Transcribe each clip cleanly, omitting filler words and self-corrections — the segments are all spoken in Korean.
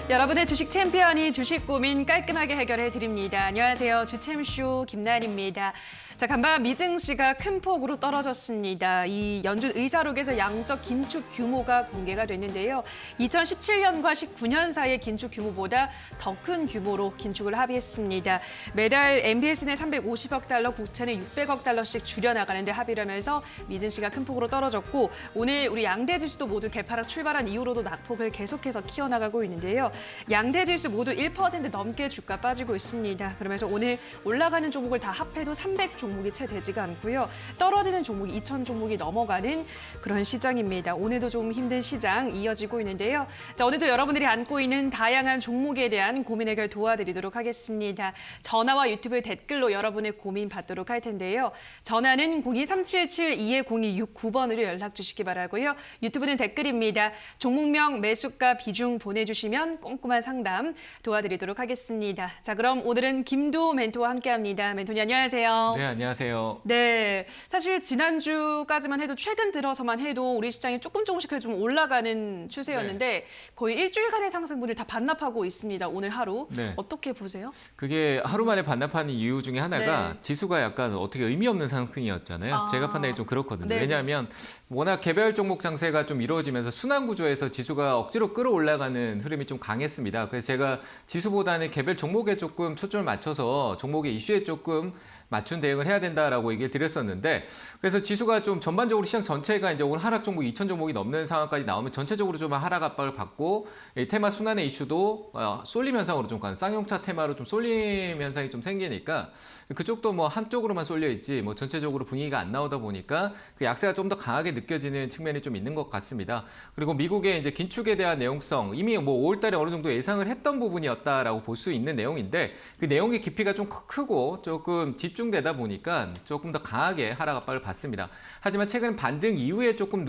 여러분의 주식 챔피언이 주식 고민 깔끔하게 해결해 드립니다. 안녕하세요. 주챔쇼 김나연입니다. 자, 간밤 미증시가 큰 폭으로 떨어졌습니다. 이 연준 의사록에서 양적 긴축 규모가 공개가 됐는데요. 2017년과 19년 사이의 긴축 규모보다 더 큰 규모로 긴축을 합의했습니다. 매달 MBS는 350억 달러, 국채는 600억 달러씩 줄여나가는데 합의를 하면서 미증시가 큰 폭으로 떨어졌고, 오늘 우리 양대 지수도 모두 개파락 출발한 이후로도 낙폭을 계속해서 키워나가고 있는데요. 양대 지수 모두 1% 넘게 주가 빠지고 있습니다. 그러면서 오늘 올라가는 종목을 다 합해도 300 종목이 채 되지가 않고요. 떨어지는 종목이 2,000 종목이 넘어가는 그런 시장입니다. 오늘도 좀 힘든 시장 이어지고 있는데요. 자, 오늘도 여러분들이 안고 있는 다양한 종목에 대한 고민 해결 도와드리도록 하겠습니다. 전화와 유튜브 댓글로 여러분의 고민 받도록 할 텐데요. 전화는 02-377-220-69번으로 연락 주시기 바라고요. 유튜브는 댓글입니다. 종목명, 매수가, 비중 보내주시면 꼼꼼한 상담 도와드리도록 하겠습니다. 자, 그럼 오늘은 김도 멘토와 함께합니다. 멘토님 안녕하세요. 네, 안녕하세요. 네, 사실 지난주까지만 해도 최근 들어서만 해도 우리 시장이 조금씩 좀 올라가는 추세였는데 거의 일주일간의 상승분을 다 반납하고 있습니다. 오늘 하루. 어떻게 보세요? 그게 하루 만에 반납하는 이유 중에 하나가 지수가 약간 어떻게 의미 없는 상승이었잖아요. 제가 판단이 좀 그렇거든요. 왜냐하면 워낙 개별 종목 장세가 좀 이루어지면서 순환 구조에서 지수가 억지로 끌어올라가는 흐름이 좀 강했습니다. 그래서 제가 지수보다는 개별 종목에 조금 초점을 맞춰서 종목의 이슈에 조금 맞춘 대응을 해야 된다라고 얘기를 드렸었는데, 그래서 지수가 좀 전반적으로 시장 전체가 이제 오늘 하락 종목 2,000 종목이 넘는 상황까지 나오면 전체적으로 좀 하락 압박을 받고, 이 테마 순환의 이슈도 쏠림 현상으로 좀 가는, 쌍용차 테마로 좀 쏠림 현상이 좀 생기니까 그쪽도 뭐 한쪽으로만 쏠려 있지 뭐 전체적으로 분위기가 안 나오다 보니까 그 약세가 좀 더 강하게 느껴지는 측면이 좀 있는 것 같습니다. 그리고 미국의 이제 긴축에 대한 내용성, 이미 뭐 5월 달에 어느 정도 예상을 했던 부분이었다라고 볼 수 있는 내용인데, 그 내용의 깊이가 좀 크고 조금 집중되다 보니까 조금 더 강하게 하락 압박을 받습니다. 하지만 최근 반등 이후에 조금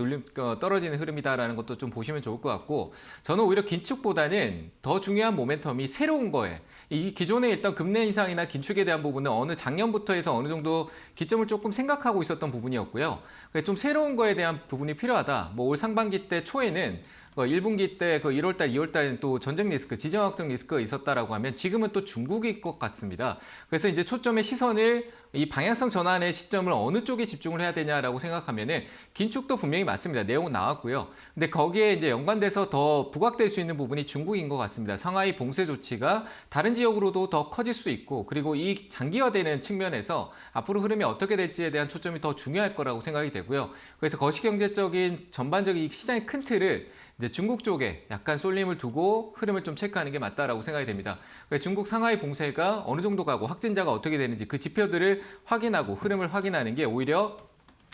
떨어지는 흐름이다라는 것도 좀 보시면 좋을 것 같고, 저는 오히려 긴축보다는 더 중요한 모멘텀이 새로운 거에, 이 기존에 일단 금리 인상이나 긴축에 대한 부분은 어느 작년부터 해서 어느 정도 기점을 조금 생각하고 있었던 부분이었고요. 좀 새로운 거에 대한 부분이 필요하다. 뭐 올 상반기 때 초에는 1분기 때 1월달, 2월달에는 또 전쟁 리스크, 지정학적 리스크가 있었다라고 하면 지금은 또 중국일 것 같습니다. 그래서 이제 초점의 시선을 이 방향성 전환의 시점을 어느 쪽에 집중을 해야 되냐라고 생각하면은 긴축도 분명히 맞습니다. 내용은 나왔고요. 근데 거기에 이제 연관돼서 더 부각될 수 있는 부분이 중국인 것 같습니다. 상하이 봉쇄 조치가 다른 지역으로도 더 커질 수 있고, 그리고 이 장기화되는 측면에서 앞으로 흐름이 어떻게 될지에 대한 초점이 더 중요할 거라고 생각이 되고요. 그래서 거시경제적인 전반적인 이 시장의 큰 틀을 이제 중국 쪽에 약간 쏠림을 두고 흐름을 좀 체크하는 게 맞다라고 생각이 됩니다. 중국 상하이 봉쇄가 어느 정도 가고 확진자가 어떻게 되는지 그 지표들을 확인하고 흐름을 확인하는 게 오히려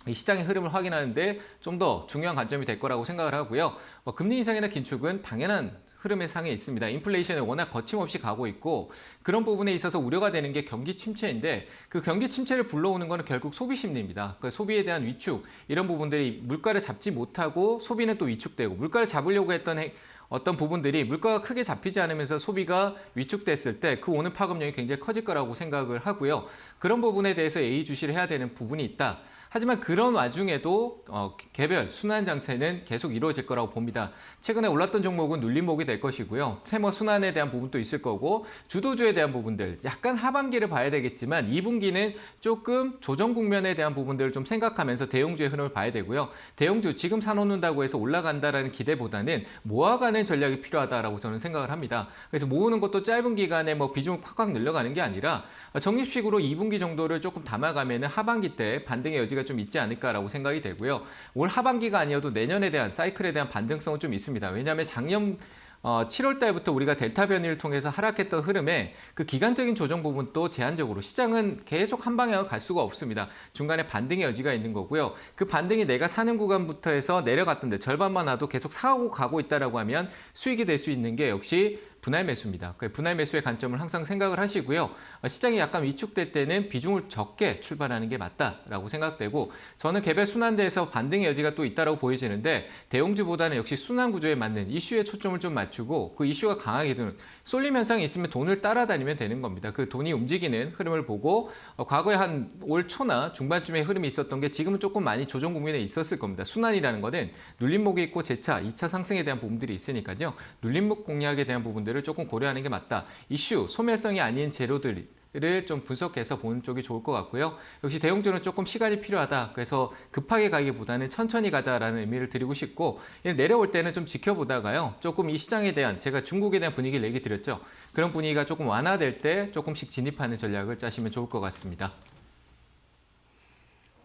이 시장의 흐름을 확인하는데 좀 더 중요한 관점이 될 거라고 생각을 하고요. 금리 인상이나 긴축은 당연한 흐름의 상에 있습니다. 인플레이션이 워낙 거침없이 가고 있고, 그런 부분에 있어서 우려가 되는 게 경기 침체인데, 그 경기 침체를 불러오는 거는 결국 소비 심리입니다. 그러니까 소비에 대한 위축, 이런 부분들이 물가를 잡지 못하고 소비는 또 위축되고, 물가를 잡으려고 했던 어떤 부분들이 물가가 크게 잡히지 않으면서 소비가 위축됐을 때 그 오는 파급력이 굉장히 커질 거라고 생각을 하고요. 그런 부분에 대해서 예의주시를 해야 되는 부분이 있다. 하지만 그런 와중에도 개별 순환 장세는 계속 이루어질 거라고 봅니다. 최근에 올랐던 종목은 눌림목이 될 것이고요. 테마 순환에 대한 부분도 있을 거고, 주도주에 대한 부분들 약간 하반기를 봐야 되겠지만 2분기는 조금 조정 국면에 대한 부분들을 좀 생각하면서 대형주의 흐름을 봐야 되고요. 대형주 지금 사놓는다고 해서 올라간다라는 기대보다는 모아가는 전략이 필요하다라고 저는 생각을 합니다. 그래서 모으는 것도 짧은 기간에 뭐 비중을 팍팍 늘려가는 게 아니라 적립식으로 2분기 정도를 조금 담아가면 하반기 때 반등의 여지가 좀 있지 않을까라고 생각이 되고요. 올 하반기가 아니어도 내년에 대한 사이클에 대한 반등성은 좀 있습니다. 왜냐하면 작년 7월 달부터 우리가 델타 변이를 통해서 하락했던 흐름에 그 기간적인 조정 부분도 제한적으로, 시장은 계속 한 방향을 갈 수가 없습니다. 중간에 반등의 여지가 있는 거고요. 그 반등이 내가 사는 구간부터 해서 내려갔던데 절반만 와도 계속 사고 가고 있다라고 하면 수익이 될 수 있는 게 역시 분할 매수입니다. 분할 매수의 관점을 항상 생각을 하시고요. 시장이 약간 위축될 때는 비중을 적게 출발하는 게 맞다라고 생각되고, 저는 개별 순환대에서 반등의 여지가 또 있다라고 보여지는데, 대형주보다는 역시 순환 구조에 맞는 이슈에 초점을 좀 맞추고 맞추고 그 이슈가 강하게 드는 쏠림 현상이 있으면 돈을 따라다니면 되는 겁니다. 그 돈이 움직이는 흐름을 보고 과거에 한 올 초나 중반쯤에 흐름이 있었던 게 지금은 조금 많이 조정 국면에 있었을 겁니다. 순환이라는 거는 눌림목이 있고 재차, 2차 상승에 대한 부분들이 있으니까요. 눌림목 공략에 대한 부분들을 조금 고려하는 게 맞다. 이슈, 소멸성이 아닌 재료들 를 좀 분석해서 보는 쪽이 좋을 것 같고요. 역시 대형주는 조금 시간이 필요하다. 그래서 급하게 가기보다는 천천히 가자라는 의미를 드리고 싶고 내려올 때는 좀 지켜보다가요. 조금 이 시장에 대한 제가 중국에 대한 분위기를 얘기 드렸죠. 그런 분위기가 조금 완화될 때 조금씩 진입하는 전략을 짜시면 좋을 것 같습니다.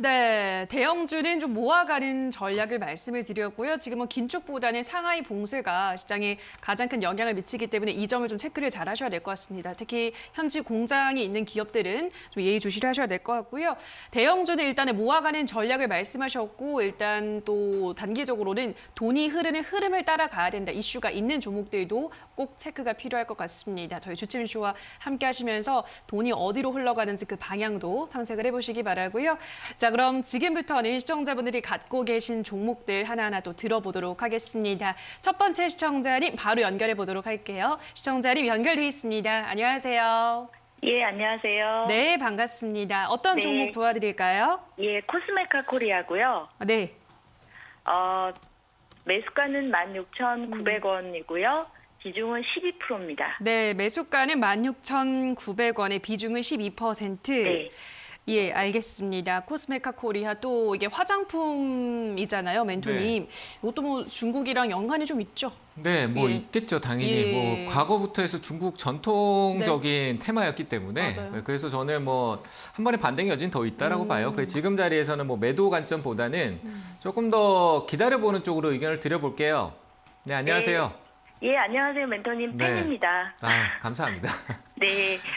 네, 대형주는 좀 모아가는 전략을 말씀을 드렸고요. 지금은 긴축보다는 상하이 봉쇄가 시장에 가장 큰 영향을 미치기 때문에 이 점을 좀 체크를 잘 하셔야 될 것 같습니다. 특히 현지 공장이 있는 기업들은 좀 예의주시를 하셔야 될 것 같고요. 대형주는 일단은 모아가는 전략을 말씀하셨고 일단 또 단기적으로는 돈이 흐르는 흐름을 따라가야 된다. 이슈가 있는 종목들도 꼭 체크가 필요할 것 같습니다. 저희 주침쇼와 함께 하시면서 돈이 어디로 흘러가는지 그 방향도 탐색을 해보시기 바라고요. 자, 그럼 지금부터는 시청자분들이 갖고 계신 종목들 하나하나 또 들어보도록 하겠습니다. 첫 번째 시청자님 바로 연결해 보도록 할게요. 시청자님 연결돼 있습니다. 안녕하세요. 예, 안녕하세요. 네, 반갑습니다. 어떤 네. 종목 도와드릴까요? 예, 코스메카 코리아고요. 네. 매수가는 16,900원이고요. 비중은 12%입니다. 네, 매수가는 16,900원에 비중은 12%. 네. 예, 알겠습니다. 코스메카 코리아 또 이게 화장품이잖아요, 멘토님. 이것도 뭐 중국이랑 연관이 좀 있죠? 네, 뭐 예. 있겠죠, 당연히. 예. 뭐 과거부터 해서 중국 전통적인 테마였기 때문에 맞아요. 그래서 저는 뭐 한 번의 반등의 여지는 더 있다라고 봐요. 그 지금 자리에서는 뭐 매도 관점보다는 조금 더 기다려보는 쪽으로 의견을 드려볼게요. 네, 안녕하세요. 예, 안녕하세요. 멘토님 네. 팬입니다. 아, 감사합니다. 네.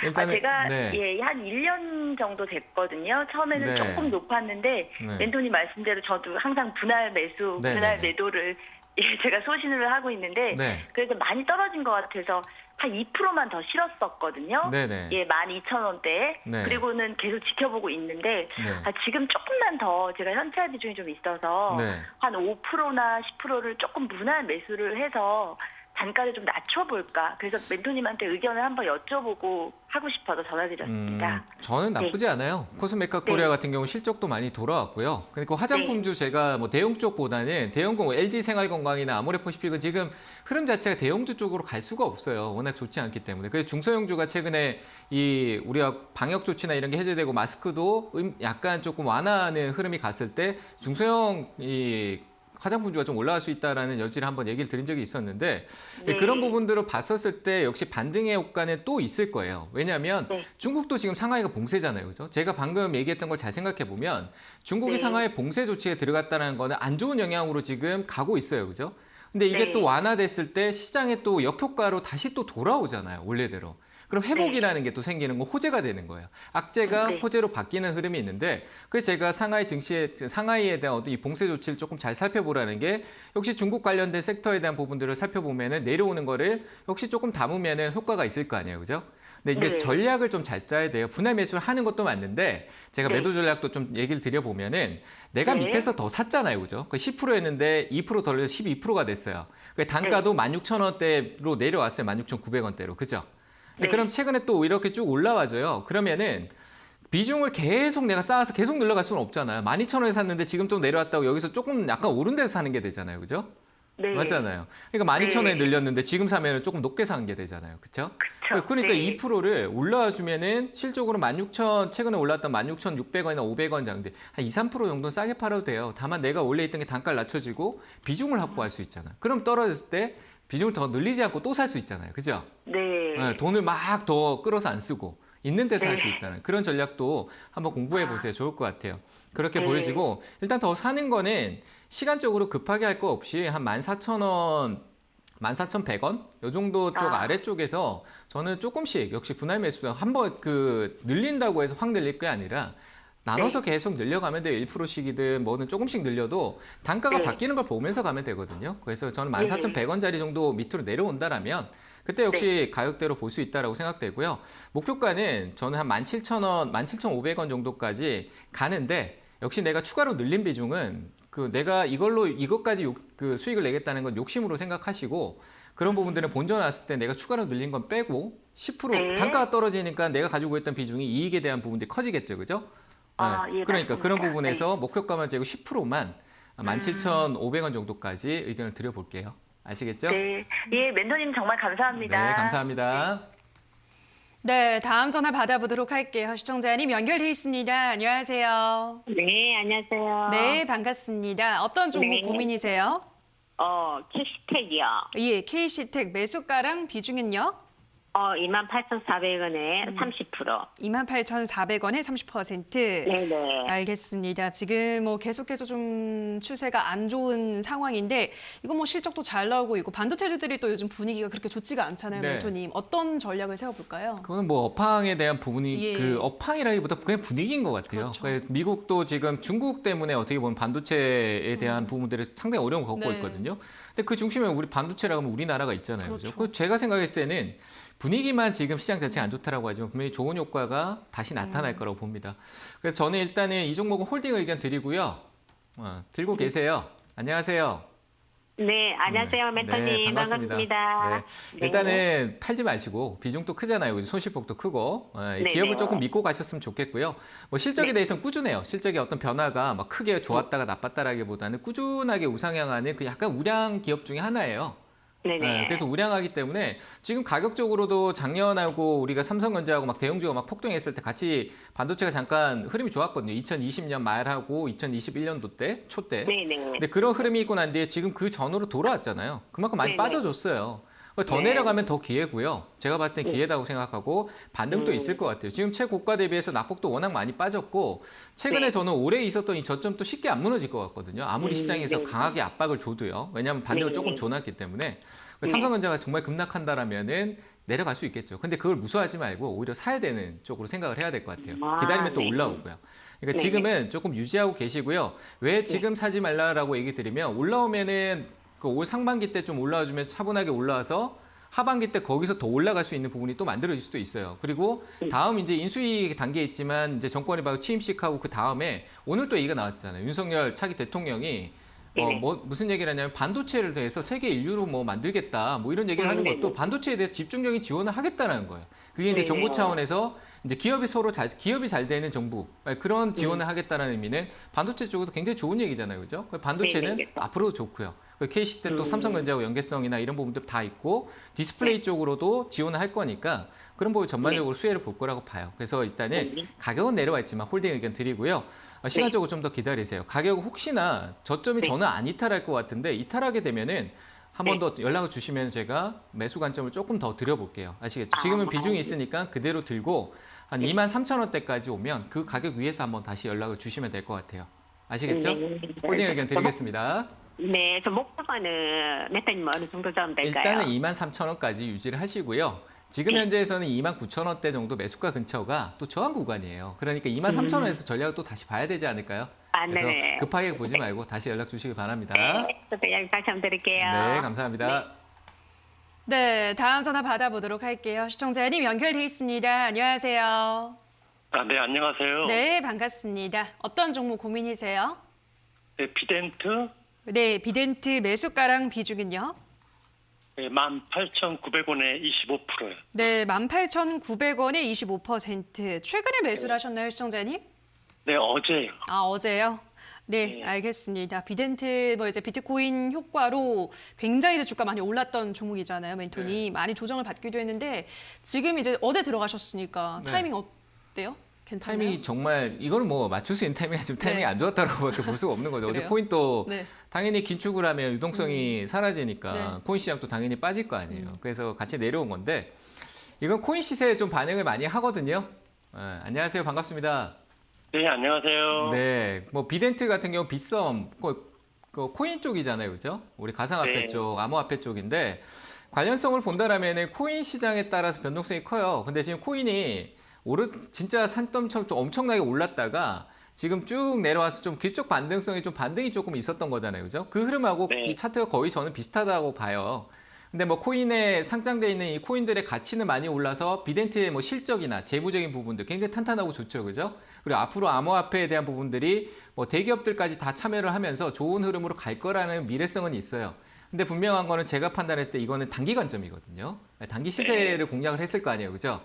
일단은, 제가 네. 예, 한 1년 정도 됐거든요. 처음에는 네. 조금 높았는데 네. 멘토님 말씀대로 저도 항상 분할 매수, 네, 분할 네, 네. 매도를 제가 소신을 하고 있는데 네. 그래도 많이 떨어진 것 같아서 한 2%만 더 실었었거든요. 네네. 예, 12,000원대에. 네. 그리고는 계속 지켜보고 있는데 네. 지금 조금만 더 제가 현찰 비중이 좀 있어서 네. 한 5%나 10%를 조금 분할 매수를 해서 단가를 좀 낮춰볼까. 그래서 멘토님한테 의견을 한번 여쭤보고 하고 싶어서 전화드렸습니다. 저는 나쁘지 않아요. 코스메카 코리아 같은 경우 실적도 많이 돌아왔고요. 그리고 화장품주 제가 뭐 대형 쪽보다는 대형공 LG 생활건강이나 아모레퍼시픽은 지금 흐름 자체가 대형주 쪽으로 갈 수가 없어요. 워낙 좋지 않기 때문에. 그래서 중소형주가 최근에 이 우리가 방역 조치나 이런 게 해제되고 마스크도 약간 조금 완화하는 흐름이 갔을 때 중소형 이 화장품주가 좀 올라갈 수 있다라는 여지를 한번 얘기를 드린 적이 있었는데 네. 그런 부분들을 봤었을 때 역시 반등의 효과는 또 있을 거예요. 왜냐하면 네. 중국도 지금 상하이가 봉쇄잖아요. 그죠? 제가 방금 얘기했던 걸 잘 생각해 보면 중국이 네. 상하이 봉쇄 조치에 들어갔다는 거는 안 좋은 영향으로 지금 가고 있어요. 그죠? 근데 이게 네. 또 완화됐을 때 시장에 또 역효과로 다시 또 돌아오잖아요. 원래대로. 그럼 회복이라는 게 또 생기는 거 호재가 되는 거예요. 악재가 네. 호재로 바뀌는 흐름이 있는데 그래서 제가 상하이 증시에 상하이에 대한 어떤 이 봉쇄 조치를 조금 잘 살펴보라는 게 역시 중국 관련된 섹터에 대한 부분들을 살펴보면은 내려오는 거를 역시 조금 담으면은 효과가 있을 거 아니에요. 그죠? 근데 이제 네. 전략을 좀 잘 짜야 돼요. 분할 매수를 하는 것도 맞는데 제가 네. 매도 전략도 좀 얘기를 드려보면은 내가 네. 밑에서 더 샀잖아요. 그죠? 그 10%였는데 2% 더 올려서 12%가 됐어요. 그 단가도 16,000원대로 내려왔어요. 16,900원대로. 그죠? 네. 그럼 최근에 또 이렇게 쭉 올라와줘요. 그러면은 비중을 계속 내가 쌓아서 계속 늘려갈 수는 없잖아요. 12,000원에 샀는데 지금 좀 내려왔다고 여기서 조금 약간 오른 데서 사는 게 되잖아요. 그죠? 네. 맞잖아요. 그러니까 12,000원에 네. 늘렸는데 지금 사면은 조금 높게 사는 게 되잖아요. 그렇죠? 그쵸. 그러니까 네. 2%를 올라와 주면은 실적으로 16,000 최근에 올랐던 16,600원이나 500원 정도 한 2, 3% 정도는 싸게 팔아도 돼요. 다만 내가 원래 있던 게 단가를 낮춰지고 비중을 확보할 수 있잖아요. 그럼 떨어졌을 때 비중을 더 늘리지 않고 또 살 수 있잖아요. 그죠? 네. 네, 돈을 막 더 끌어서 안 쓰고 있는 데서 할 수 네. 있다는 그런 전략도 한번 공부해 보세요. 좋을 것 같아요. 그렇게 네. 보여지고 일단 더 사는 거는 시간적으로 급하게 할 거 없이 한 14,000원 14,100원? 요 정도 쪽 아래쪽에서 저는 조금씩 역시 분할 매수 한번 그 늘린다고 해서 확 늘릴 게 아니라 나눠서 계속 늘려가면 돼요. 1%씩이든 뭐든 조금씩 늘려도 단가가 네. 바뀌는 걸 보면서 가면 되거든요. 그래서 저는 14,100원짜리 정도 밑으로 내려온다라면 그때 역시 가격대로 볼 수 있다라고 생각되고요. 목표가는 저는 한 17,000원, 17,500원 정도까지 가는데 역시 내가 추가로 늘린 비중은 그 내가 이걸로 이것까지 그 수익을 내겠다는 건 욕심으로 생각하시고 그런 부분들은 본전 나왔을 때 내가 추가로 늘린 건 빼고 10% 네. 단가가 떨어지니까 내가 가지고 있던 비중이 이익에 대한 부분들이 커지겠죠, 그죠? 아, 예, 그러니까 그런 맞습니다. 부분에서 목표가만 재고 10%만 17,500원 정도까지 의견을 드려볼게요. 아시겠죠? 네. 예, 멘토님 정말 감사합니다. 네, 감사합니다. 네, 다음 전화 받아보도록 할게요. 시청자님 연결돼 있습니다. 안녕하세요. 네, 안녕하세요. 네, 반갑습니다. 어떤 종목 네. 고민이세요? 캐시텍이요. 예, KC텍 매수가랑 비중은요? 28,400원에 30%. 28,400원에 30%. 네네. 알겠습니다. 지금 뭐 계속해서 좀 추세가 안 좋은 상황인데 이거 뭐 실적도 잘 나오고 있고 반도체주들이 또 요즘 분위기가 그렇게 좋지가 않잖아요, 네. 멘토님. 어떤 전략을 세워볼까요? 그건 뭐 업황에 대한 부분이 예. 그 업황이라기보다 그냥 분위기인 것 같아요. 그렇죠. 그러니까 미국도 지금 중국 때문에 어떻게 보면 반도체에 대한 부분들을 상당히 어려움을 겪고 네. 있거든요. 근데 그 중심에 우리 반도체라고 하면 우리나라가 있잖아요. 그렇죠. 그죠? 제가 생각했을 때는 분위기만 지금 시장 자체가 안 좋다라고 하지만 분명히 좋은 효과가 다시 나타날 거라고 봅니다. 그래서 저는 일단은 이 종목은 홀딩 의견 드리고요. 들고 계세요. 안녕하세요. 네, 안녕하세요, 멘토님. 네, 반갑습니다. 네. 일단은 팔지 마시고 비중도 크잖아요. 그죠? 손실폭도 크고 네, 기업을 네. 조금 믿고 가셨으면 좋겠고요. 뭐 실적에 대해서는 꾸준해요. 실적의 어떤 변화가 막 크게 좋았다가 나빴다라기보다는 꾸준하게 우상향하는 그 약간 우량 기업 중에 하나예요. 네네. 네, 그래서 우량하기 때문에 지금 가격적으로도 작년하고 우리가 삼성전자하고 막 대형주가 막 폭등했을 때 같이 반도체가 잠깐 흐름이 좋았거든요. 2020년 말하고 2021년도 때, 초 때. 네네. 근데 그런 흐름이 있고 난 뒤에 지금 그 전으로 돌아왔잖아요. 그만큼 많이 네네. 빠져줬어요. 더 네. 내려가면 더 기회고요. 제가 봤을 땐 기회다고 생각하고 반등도 있을 것 같아요. 지금 최고가 대비해서 낙폭도 워낙 많이 빠졌고 최근에 네. 저는 올해 있었던 이 저점도 쉽게 안 무너질 것 같거든요. 아무리 시장에서 네. 강하게 압박을 줘도요. 왜냐하면 반등을 네. 조금 줘놨기 때문에 네. 삼성전자가 정말 급락한다라면은 내려갈 수 있겠죠. 근데 그걸 무서워하지 말고 오히려 사야 되는 쪽으로 생각을 해야 될 것 같아요. 아, 기다리면 또 네. 올라오고요. 그러니까 네. 지금은 조금 유지하고 계시고요. 왜 지금 사지 말라라고 얘기 드리면 올라오면은 그 올 상반기 때 좀 올라와주면 차분하게 올라와서 하반기 때 거기서 더 올라갈 수 있는 부분이 또 만들어질 수도 있어요. 그리고 다음 이제 인수위 단계에 있지만 이제 정권이 바로 취임식하고 그 다음에 오늘 또 얘기가 나왔잖아요. 윤석열 차기 대통령이 무슨 얘기를 하냐면 반도체를 대해서 세계 인류로 뭐 만들겠다 뭐 이런 얘기를 하는 것도 반도체에 대해 집중적인 지원을 하겠다라는 거예요. 그게 이제 정부 차원에서 이제 기업이 잘 되는 정부 그런 지원을 하겠다라는 의미는 반도체 쪽으로도 굉장히 좋은 얘기잖아요, 그죠? 반도체는 네. 앞으로도 좋고요. KC 때 또 삼성전자하고 연계성이나 이런 부분들 다 있고 디스플레이 쪽으로도 지원을 할 거니까 그런 부분 전반적으로 수혜를 볼 거라고 봐요. 그래서 일단은 가격은 내려와 있지만 홀딩 의견 드리고요. 시간적으로 좀 더 기다리세요. 가격 혹시나 저점이 저는 안 이탈할 것 같은데 이탈하게 되면은 한 번 더 연락을 주시면 제가 매수 관점을 조금 더 드려볼게요. 아시겠죠? 지금은 비중이 있으니까 그대로 들고 한 23,000원대까지 오면 그 가격 위에서 한번 다시 연락을 주시면 될 것 같아요. 아시겠죠? 홀딩 의견 드리겠습니다. 네, 저 목표가는 멘토님 어느 정도 잡으면 될까요? 일단은 23,000원까지 유지를 하시고요. 지금 현재에서는 29,000원대 정도 매수가 근처가 또 저항 구간이에요. 그러니까 23,000원에서 전략을 또 다시 봐야 되지 않을까요? 그래서 네네. 급하게 보지 말고 다시 연락 주시기 바랍니다. 네, 또 이야기 다시 한번 드릴게요. 네, 감사합니다. 네, 다음 전화 받아보도록 할게요. 시청자님 연결돼 있습니다. 안녕하세요. 네, 안녕하세요. 네, 반갑습니다. 어떤 종목 고민이세요? 네, 비덴트 네, 비덴트 매수가랑 비중은요? 네, 18,900원에 25%요. 네, 18,900원에 25%. 최근에 매수를 하셨나요, 시청자님? 네, 어제요. 아, 어제요? 네, 네. 알겠습니다. 비덴트 뭐 이제 비트코인 효과로 굉장히 이제 주가 많이 올랐던 종목이잖아요, 멘토님. 많이 조정을 받기도 했는데 지금 이제 어제 들어가셨으니까 네. 타이밍 어때요? 괜찮아요? 타이밍이 정말 이거는 뭐 맞출 수 있는 타이밍이 지금 타이밍이 네. 안 좋았다고밖에 볼 수가 없는 거죠. 어제 그래요? 코인도 네. 당연히 긴축을 하면 유동성이 사라지니까 네. 코인 시장도 당연히 빠질 거 아니에요. 그래서 같이 내려온 건데 이건 코인 시세에 좀 반응을 많이 하거든요. 안녕하세요. 반갑습니다. 네, 안녕하세요. 네, 뭐 비덴트 같은 경우 빗썸 그 코인 쪽이잖아요, 그죠? 우리 가상화폐 네. 쪽, 암호화폐 쪽인데 관련성을 본다라면은 코인 시장에 따라서 변동성이 커요. 근데 지금 코인이 진짜 산더미처럼 좀 엄청나게 올랐다가 지금 쭉 내려와서 좀 기적 반등성이 좀 반등이 조금 있었던 거잖아요, 그죠? 그 흐름하고 네. 이 차트가 거의 저는 비슷하다고 봐요. 근데 뭐 코인에 상장되어 있는 이 코인들의 가치는 많이 올라서 비덴트의 뭐 실적이나 재무적인 부분들 굉장히 탄탄하고 좋죠, 그죠? 그리고 앞으로 암호화폐에 대한 부분들이 뭐 대기업들까지 다 참여를 하면서 좋은 흐름으로 갈 거라는 미래성은 있어요. 근데 분명한 거는 제가 판단했을 때 이거는 단기 관점이거든요. 단기 시세를 네. 공략을 했을 거 아니에요. 그죠?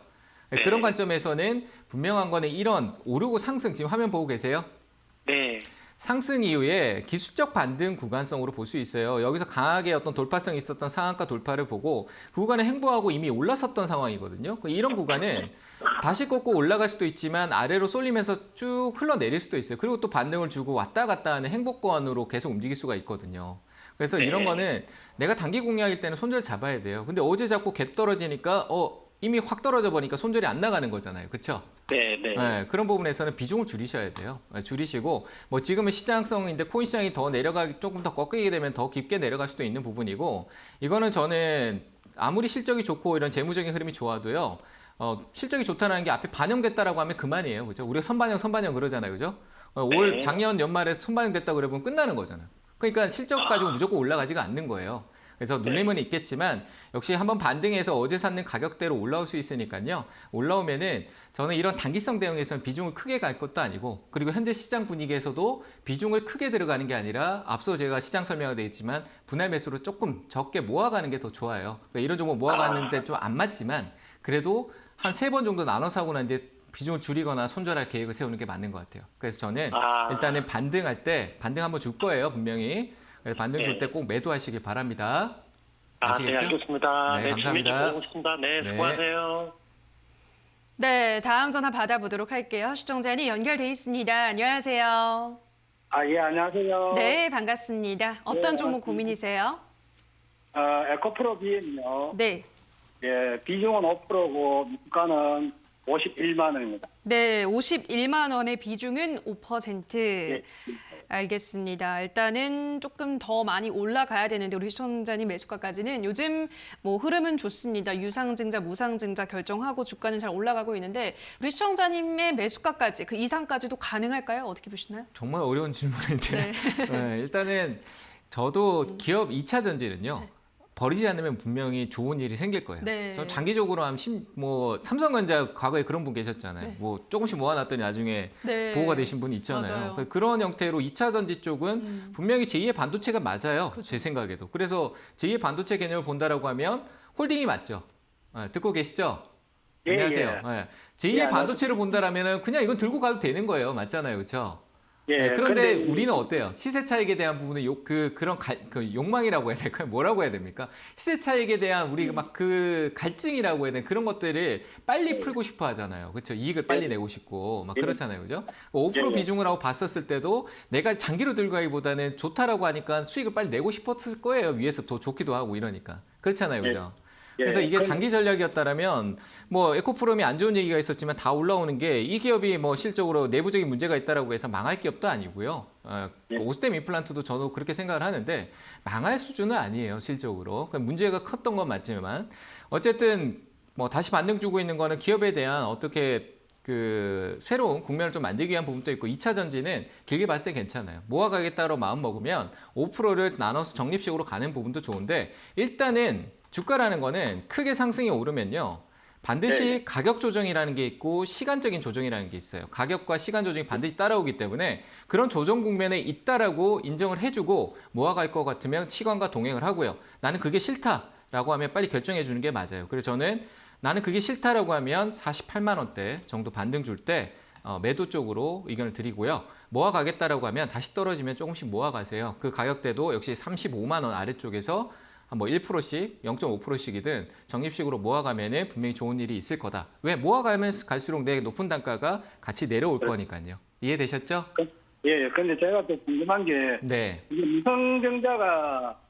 네. 그런 관점에서는 분명한 거는 이런 오르고 상승, 지금 화면 보고 계세요? 네. 상승 이후에 기술적 반등 구간성으로 볼 수 있어요. 여기서 강하게 어떤 돌파성이 있었던 상한가 돌파를 보고 그 구간에 횡보하고 이미 올랐었던 상황이거든요. 이런 구간은 다시 꺾고 올라갈 수도 있지만 아래로 쏠리면서 쭉 흘러내릴 수도 있어요. 그리고 또 반등을 주고 왔다 갔다 하는 행보권으로 계속 움직일 수가 있거든요. 그래서 이런 거는 내가 단기 공략일 때는 손절 잡아야 돼요. 근데 어제 잡고 갭 떨어지니까 이미 확 떨어져 버리니까 손절이 안 나가는 거잖아요. 그렇죠? 네. 네. 네, 그런 부분에서는 비중을 줄이셔야 돼요. 줄이시고 뭐 지금은 시장성인데 코인 시장이 더 조금 더 꺾이게 되면 더 깊게 내려갈 수도 있는 부분이고 이거는 저는 아무리 실적이 좋고 이런 재무적인 흐름이 좋아도요. 실적이 좋다는 게 앞에 반영됐다라고 하면 그만이에요. 그죠? 우리가 선반영 그러잖아요. 그죠? 올 작년 연말에 선반영됐다 그러면 끝나는 거잖아요. 그러니까 실적 가지고 무조건 올라가지가 않는 거예요. 그래서 눌림은 있겠지만 역시 한번 반등해서 어제 샀는 가격대로 올라올 수 있으니까요. 올라오면은 저는 이런 단기성 대응에서는 비중을 크게 갈 것도 아니고 그리고 현재 시장 분위기에서도 비중을 크게 들어가는 게 아니라 앞서 제가 시장 설명이 되어 있지만 분할 매수로 조금 적게 모아가는 게 더 좋아요. 그러니까 이런 종목 모아가는데 좀 안 맞지만 그래도 한 3번 정도 나눠서 하고 난 뒤에 비중을 줄이거나 손절할 계획을 세우는 게 맞는 것 같아요. 그래서 저는 일단은 반등할 때 반등 한번 줄 거예요. 분명히. 그래서 반등 줄 때 꼭 매도하시길 바랍니다. 네, 아시겠죠? 알겠습니다. 네, 감사합니다. 재미있게 보겠습니다. 네, 네. 수고하세요. 네, 다음 전화 받아보도록 할게요. 시청자님 연결돼 있습니다. 안녕하세요. 예, 안녕하세요. 네, 반갑습니다. 어떤 종목 고민이세요? 에코프로 BM이요. 네. 예, 비중은 5%고, 물가는 51만 원입니다. 네, 51만 원의 비중은 5%. 알겠습니다. 일단은 조금 더 많이 올라가야 되는데 우리 시청자님 매수가까지는 요즘 뭐 흐름은 좋습니다. 유상증자, 무상증자 결정하고 주가는 잘 올라가고 있는데 우리 시청자님의 매수가까지 그 이상까지도 가능할까요? 어떻게 보시나요? 정말 어려운 질문인데 네. 네, 일단은 저도 기업 2차 전지는요. 버리지 않으면 분명히 좋은 일이 생길 거예요. 네. 저 장기적으로 삼성전자 과거에 그런 분 계셨잖아요. 네. 뭐 조금씩 모아놨더니 나중에 네. 보호가 되신 분이 있잖아요. 맞아요. 그런 형태로 2차 전지 쪽은 분명히 제2의 반도체가 맞아요. 제 생각에도. 그래서 제2의 반도체 개념을 본다라고 하면 홀딩이 맞죠. 듣고 계시죠? 예, 안녕하세요. 예. 제2의 예, 반도체를 본다라면 그냥 이건 들고 가도 되는 거예요. 맞잖아요. 그렇죠? 예, 그런데 근데 우리는 어때요? 시세 차익에 대한 부분은 그런 욕망이라고 해야 될까요? 뭐라고 해야 됩니까? 시세 차익에 대한 우리가 막 그 갈증이라고 해야 되나 그런 것들을 빨리 풀고 싶어 하잖아요. 그렇죠? 이익을 빨리 내고 싶고 막 그렇잖아요. 그죠? 5% 비중을 하고 봤었을 때도 내가 장기로 들고 가기보다는 좋다라고 하니까 수익을 빨리 내고 싶었을 거예요. 위에서 더 좋기도 하고 이러니까. 그렇잖아요. 그죠? 그래서 이게 장기 전략이었다라면 뭐 에코프롬이 안 좋은 얘기가 있었지만 다 올라오는 게 이 기업이 뭐 실적으로 내부적인 문제가 있다라고 해서 망할 기업도 아니고요. 오스템 임플란트도 저도 그렇게 생각을 하는데 망할 수준은 아니에요. 실적으로. 문제가 컸던 건 맞지만 어쨌든 뭐 다시 반등 주고 있는 거는 기업에 대한 어떻게 새로운 국면을 좀 만들기 위한 부분도 있고 2차 전지는 길게 봤을 때 괜찮아요. 모아가겠다로 마음 먹으면 5%를 나눠서 적립식으로 가는 부분도 좋은데 일단은 주가라는 거는 크게 상승이 오르면요. 반드시 가격 조정이라는 게 있고 시간적인 조정이라는 게 있어요. 가격과 시간 조정이 반드시 따라오기 때문에 그런 조정 국면에 있다라고 인정을 해주고 모아갈 것 같으면 시간과 동행을 하고요. 나는 그게 싫다라고 하면 빨리 결정해 주는 게 맞아요. 그래서 저는 나는 그게 싫다라고 하면 48만 원대 정도 반등 줄 때 매도 쪽으로 의견을 드리고요. 모아가겠다라고 하면 다시 떨어지면 조금씩 모아가세요. 그 가격대도 역시 35만 원 아래쪽에서 뭐 1%씩, 0.5%씩이든 적립식으로 모아가면은 분명히 좋은 일이 있을 거다. 왜 모아가면 갈수록 내 높은 단가가 같이 내려올 거니까요. 이해되셨죠? 예, 근데 제가 또 궁금한 게 네. 이게 무상증자가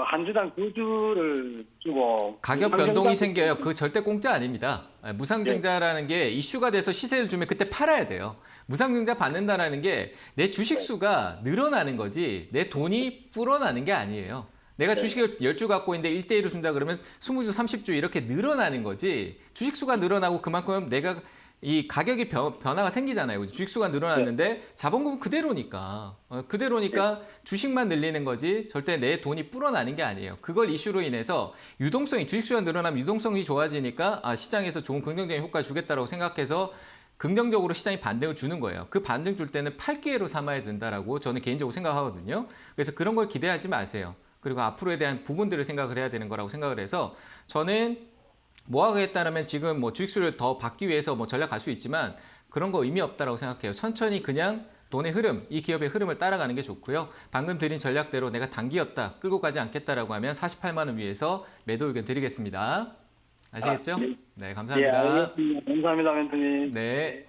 한 주당 2주를 주고 가격 변동이 생겨요. 그 절대 공짜 아닙니다. 무상증자라는 게 이슈가 돼서 시세를 주면 그때 팔아야 돼요. 무상증자 받는다라는 게 내 주식 수가 늘어나는 거지 내 돈이 불어나는 게 아니에요. 내가 주식을 10주 갖고 있는데 1대1로 준다 그러면 20주, 30주 이렇게 늘어나는 거지 주식 수가 늘어나고 그만큼 내가 이 가격이 변화가 생기잖아요. 주식수가 늘어났는데 자본금은 그대로니까. 그대로니까 주식만 늘리는 거지 절대 내 돈이 불어나는 게 아니에요. 그걸 이슈로 인해서 주식수가 늘어나면 유동성이 좋아지니까 시장에서 좋은 긍정적인 효과를 주겠다라고 생각해서 긍정적으로 시장이 반등을 주는 거예요. 그 반등 줄 때는 팔 기회로 삼아야 된다라고 저는 개인적으로 생각하거든요. 그래서 그런 걸 기대하지 마세요. 그리고 앞으로에 대한 부분들을 생각을 해야 되는 거라고 생각을 해서 저는 뭐 하겠다면 지금 뭐 주식수를 더 받기 위해서 뭐 전략 갈 수 있지만 그런 거 의미 없다라고 생각해요. 천천히 그냥 돈의 흐름, 이 기업의 흐름을 따라가는 게 좋고요. 방금 드린 전략대로 내가 단기였다, 끌고 가지 않겠다라고 하면 48만 원 위에서 매도 의견 드리겠습니다. 아시겠죠? 네, 예, 감사합니다. 알겠습니다. 감사합니다, 멘토님. 네.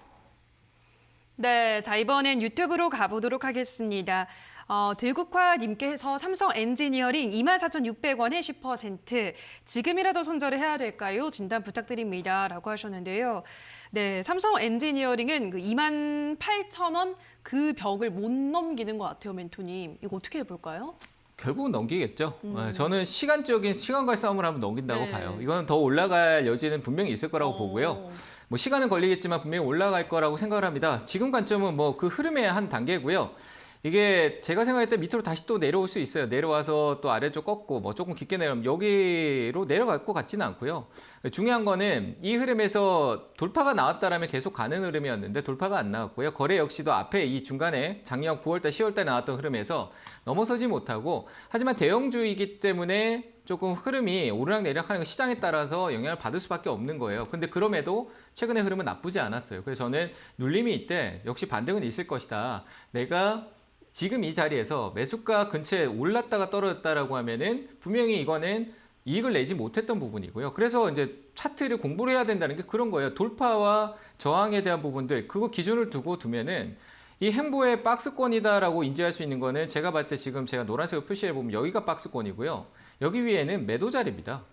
네, 자 이번엔 유튜브로 가보도록 하겠습니다. 들국화님께서 삼성 엔지니어링 24,600원에 10%. 지금이라도 손절을 해야 될까요? 진단 부탁드립니다. 라고 하셨는데요. 네, 삼성 엔지니어링은 그 28,000원 그 벽을 못 넘기는 것 같아요, 멘토님. 이거 어떻게 해볼까요? 결국은 넘기겠죠. 저는 시간과의 싸움을 하면 넘긴다고 네. 봐요. 이건 더 올라갈 여지는 분명히 있을 거라고 보고요. 뭐 시간은 걸리겠지만 분명히 올라갈 거라고 생각을 합니다. 지금 관점은 뭐 그 흐름의 한 단계고요. 이게 제가 생각할 때 밑으로 다시 또 내려올 수 있어요. 내려와서 또 아래쪽 꺾고 뭐 조금 깊게 내려오면 여기로 내려갈 것 같지는 않고요. 중요한 거는 이 흐름에서 돌파가 나왔다라면 계속 가는 흐름이었는데 돌파가 안 나왔고요. 거래 역시도 앞에 이 중간에 작년 9월달, 10월달 나왔던 흐름에서 넘어서지 못하고 하지만 대형주이기 때문에 조금 흐름이 오르락내리락하는 시장에 따라서 영향을 받을 수밖에 없는 거예요. 근데 그럼에도 최근의 흐름은 나쁘지 않았어요. 그래서 저는 눌림이 있대 역시 반등은 있을 것이다. 내가 지금 이 자리에서 매수가 근처에 올랐다가 떨어졌다라고 하면은 분명히 이거는 이익을 내지 못했던 부분이고요. 그래서 이제 차트를 공부를 해야 된다는 게 그런 거예요. 돌파와 저항에 대한 부분들 그거 기준을 두면은 이 행보의 박스권이다라고 인지할 수 있는 거는 제가 봤을 때 지금 제가 노란색으로 표시해 보면 여기가 박스권이고요. 여기 위에는 매도 자리입니다.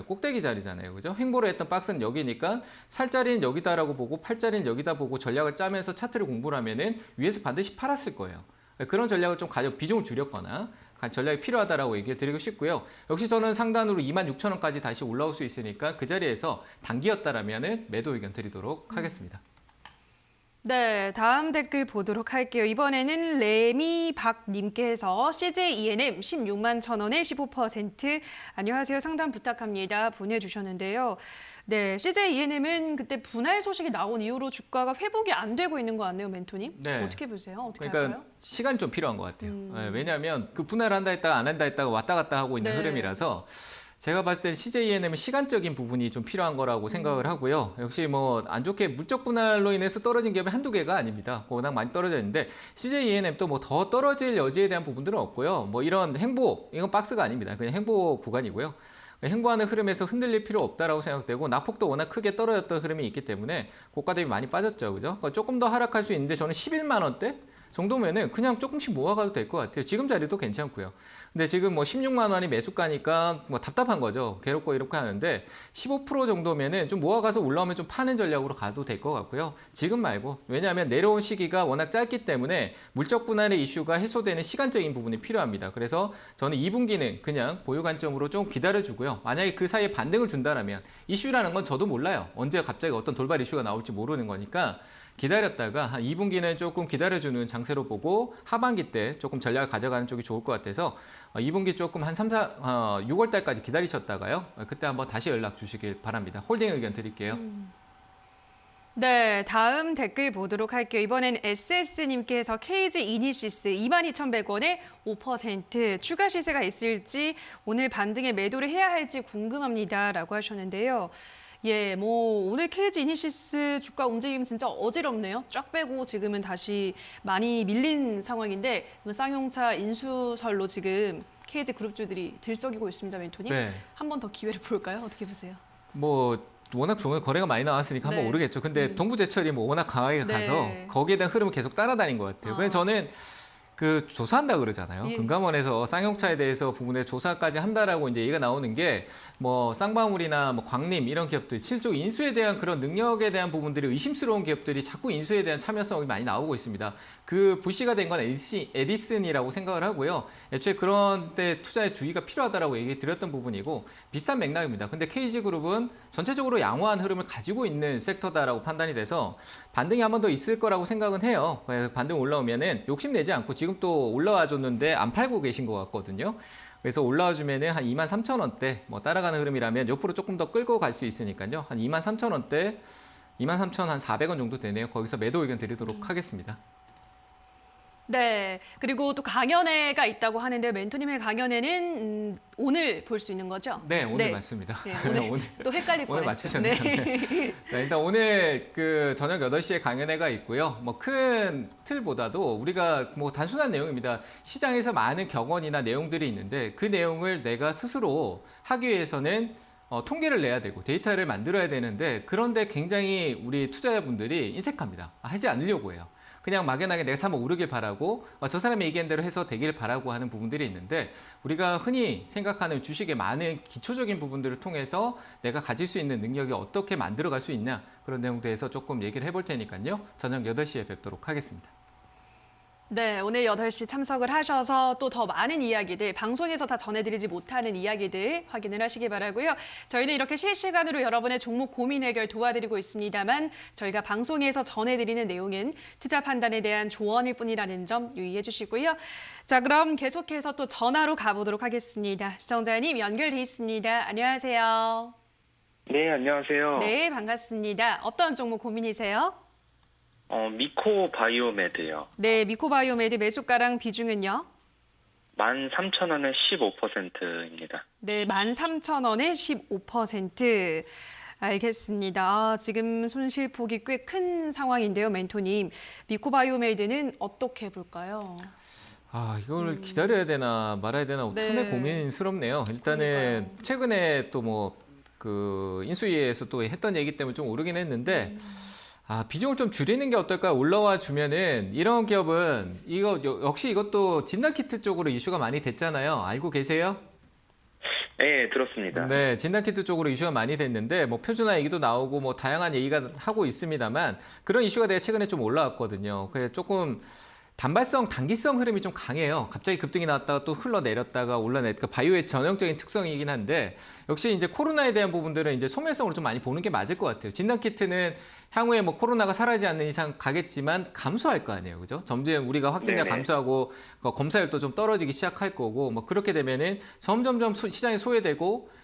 꼭대기 자리잖아요. 그죠? 행보를 했던 박스는 여기니까 살자리는 여기다라고 보고 팔자리는 여기다 보고 전략을 짜면서 차트를 공부를 하면은 위에서 반드시 팔았을 거예요. 그런 전략을 좀 비중을 줄였거나 전략이 필요하다라고 얘기를 드리고 싶고요. 역시 저는 상단으로 26,000원까지 다시 올라올 수 있으니까 그 자리에서 단기였다라면은 매도 의견 드리도록 하겠습니다. 네, 다음 댓글 보도록 할게요. 이번에는 레미박님께서 CJ ENM 16만 1,000원에 15%. 안녕하세요. 상담 부탁합니다. 보내주셨는데요. 네, CJ ENM은 그때 분할 소식이 나온 이후로 주가가 회복이 안 되고 있는 것 같네요, 멘토님. 네. 어떻게 보세요? 어떻게 그러니까 할까요? 시간이 좀 필요한 것 같아요. 왜냐하면 그 분할을 한다 했다가 안 한다 했다가 왔다 갔다 하고 있는 네. 흐름이라서 제가 봤을 때 CJENM은 시간적인 부분이 좀 필요한 거라고 생각을 하고요. 역시 뭐 안 좋게 물적 분할로 인해서 떨어진 기업이 한두 개가 아닙니다. 워낙 많이 떨어져 있는데 CJENM도 뭐 더 떨어질 여지에 대한 부분들은 없고요. 뭐 이런 행보, 이건 박스가 아닙니다. 그냥 행보 구간이고요. 행보하는 흐름에서 흔들릴 필요 없다라고 생각되고 낙폭도 워낙 크게 떨어졌던 흐름이 있기 때문에 고가 대비 많이 빠졌죠. 그죠? 그러니까 조금 더 하락할 수 있는데 저는 11만 원대 정도면은 그냥 조금씩 모아가도 될 것 같아요. 지금 자리도 괜찮고요. 근데 지금 뭐 16만 원이 매수가니까 뭐 답답한 거죠. 괴롭고 이렇게 하는데 15% 정도면은 좀 모아가서 올라오면 좀 파는 전략으로 가도 될 것 같고요. 지금 말고 왜냐하면 내려온 시기가 워낙 짧기 때문에 물적 분할의 이슈가 해소되는 시간적인 부분이 필요합니다. 그래서 저는 2분기는 그냥 보유 관점으로 좀 기다려주고요. 만약에 그 사이에 반등을 준다라면 이슈라는 건 저도 몰라요. 언제 갑자기 어떤 돌발 이슈가 나올지 모르는 거니까 기다렸다가 한 2분기는 조금 기다려주는 장세로 보고 하반기 때 조금 전략을 가져가는 쪽이 좋을 것 같아서 2분기 조금 한 6월 달까지 기다리셨다가요. 그때 한번 다시 연락 주시길 바랍니다. 홀딩 의견 드릴게요. 네, 다음 댓글 보도록 할게요. 이번엔 SS님께서 KG 이니시스 22,100원에 5% 추가 시세가 있을지 오늘 반등에 매도를 해야 할지 궁금합니다. 라고 하셨는데요. 예, 뭐 오늘 KG 이니시스 주가 움직임 진짜 어지럽네요. 쫙 빼고 지금은 다시 많이 밀린 상황인데 쌍용차 인수설로 지금 KG 그룹주들이 들썩이고 있습니다, 멘토님. 네. 한 번 더 기회를 볼까요? 어떻게 보세요? 뭐 워낙 좋은 거래가 많이 나왔으니까 한번 네. 오르겠죠. 근데 동부제철이 뭐 워낙 강하게 가서 네. 거기에 대한 흐름을 계속 따라다닌 것 같아요. 근데 저는 그 조사한다 그러잖아요. 예. 금감원에서 쌍용차에 대해서 부분에 조사까지 한다라고 이제 얘기가 나오는 게 뭐 쌍방울이나 뭐 광림 이런 기업들 실적 인수에 대한 그런 능력에 대한 부분들이 의심스러운 기업들이 자꾸 인수에 대한 참여성이 많이 나오고 있습니다. 그 부시가 된 건 에디슨이라고 생각을 하고요. 애초에 그런 때 투자에 주의가 필요하다라고 얘기 드렸던 부분이고 비슷한 맥락입니다. 근데 KG그룹은 전체적으로 양호한 흐름을 가지고 있는 섹터다라고 판단이 돼서 반등이 한 번 더 있을 거라고 생각은 해요. 반등 올라오면은 욕심내지 않고 지금 또 올라와 줬는데 안 팔고 계신 것 같거든요. 그래서 올라와 주면은 한 23,000원대 뭐 따라가는 흐름이라면 옆으로 조금 더 끌고 갈 수 있으니까요. 한 23,000원대 23,400원 정도 되네요. 거기서 매도 의견 드리도록 하겠습니다. 네, 그리고 또 강연회가 있다고 하는데 멘토님의 강연회는 오늘 볼 수 있는 거죠? 네, 오늘 맞습니다. 네, 오늘 또 헷갈릴 오늘 뻔했어요. 맞추셨네요. 네. 자, 일단 오늘 그 저녁 8시에 강연회가 있고요. 뭐 큰 틀보다도 우리가 뭐 단순한 내용입니다. 시장에서 많은 격언이나 내용들이 있는데 그 내용을 내가 스스로 하기 위해서는 통계를 내야 되고 데이터를 만들어야 되는데 그런데 굉장히 우리 투자자분들이 인색합니다. 하지 않으려고 해요. 그냥 막연하게 내가 한번 오르길 바라고 저 사람이 얘기한 대로 해서 되기를 바라고 하는 부분들이 있는데 우리가 흔히 생각하는 주식의 많은 기초적인 부분들을 통해서 내가 가질 수 있는 능력이 어떻게 만들어갈 수 있냐 그런 내용들에서 조금 얘기를 해볼 테니까요. 저녁 8시에 뵙도록 하겠습니다. 네, 오늘 8시 참석을 하셔서 또 더 많은 이야기들, 방송에서 다 전해드리지 못하는 이야기들 확인을 하시기 바라고요. 저희는 이렇게 실시간으로 여러분의 종목 고민 해결 도와드리고 있습니다만 저희가 방송에서 전해드리는 내용은 투자 판단에 대한 조언일 뿐이라는 점 유의해 주시고요. 자, 그럼 계속해서 또 전화로 가보도록 하겠습니다. 시청자님 연결돼 있습니다. 안녕하세요. 네, 안녕하세요. 네, 반갑습니다. 어떤 종목 고민이세요? 미코 바이오메드요. 네, 미코바이오메드 매수가랑 비중은요? 13,000원에 15%입니다. 네, 13,000원에 15%. 알겠습니다. 지금 손실폭이 꽤 큰 상황인데요, 멘토님. 미코바이오메드는 어떻게 볼까요? 이걸 기다려야 되나 말아야 되나 네. 천에 고민스럽네요. 일단은 그러니까요. 최근에 또 뭐 그 인수위에서 또 했던 얘기 때문에 좀 오르긴 했는데 비중을 좀 줄이는 게 어떨까 올라와 주면은 이런 기업은 역시 이것도 진단키트 쪽으로 이슈가 많이 됐잖아요. 알고 계세요? 네, 들었습니다. 네, 진단키트 쪽으로 이슈가 많이 됐는데 뭐 표준화 얘기도 나오고 뭐 다양한 얘기가 하고 있습니다만 그런 이슈가 되게 최근에 좀 올라왔거든요. 그래서 조금 단기성 흐름이 좀 강해요. 갑자기 급등이 나왔다가 또 흘러내렸다가 올라내니까 바이오의 전형적인 특성이긴 한데 역시 이제 코로나에 대한 부분들은 이제 소멸성으로 좀 많이 보는 게 맞을 것 같아요. 진단키트는 향후에 뭐 코로나가 사라지지 않는 이상 가겠지만 감소할 거 아니에요. 그죠? 점점 우리가 확진자 네네. 감소하고 검사율도 좀 떨어지기 시작할 거고 뭐 그렇게 되면은 점점점 시장이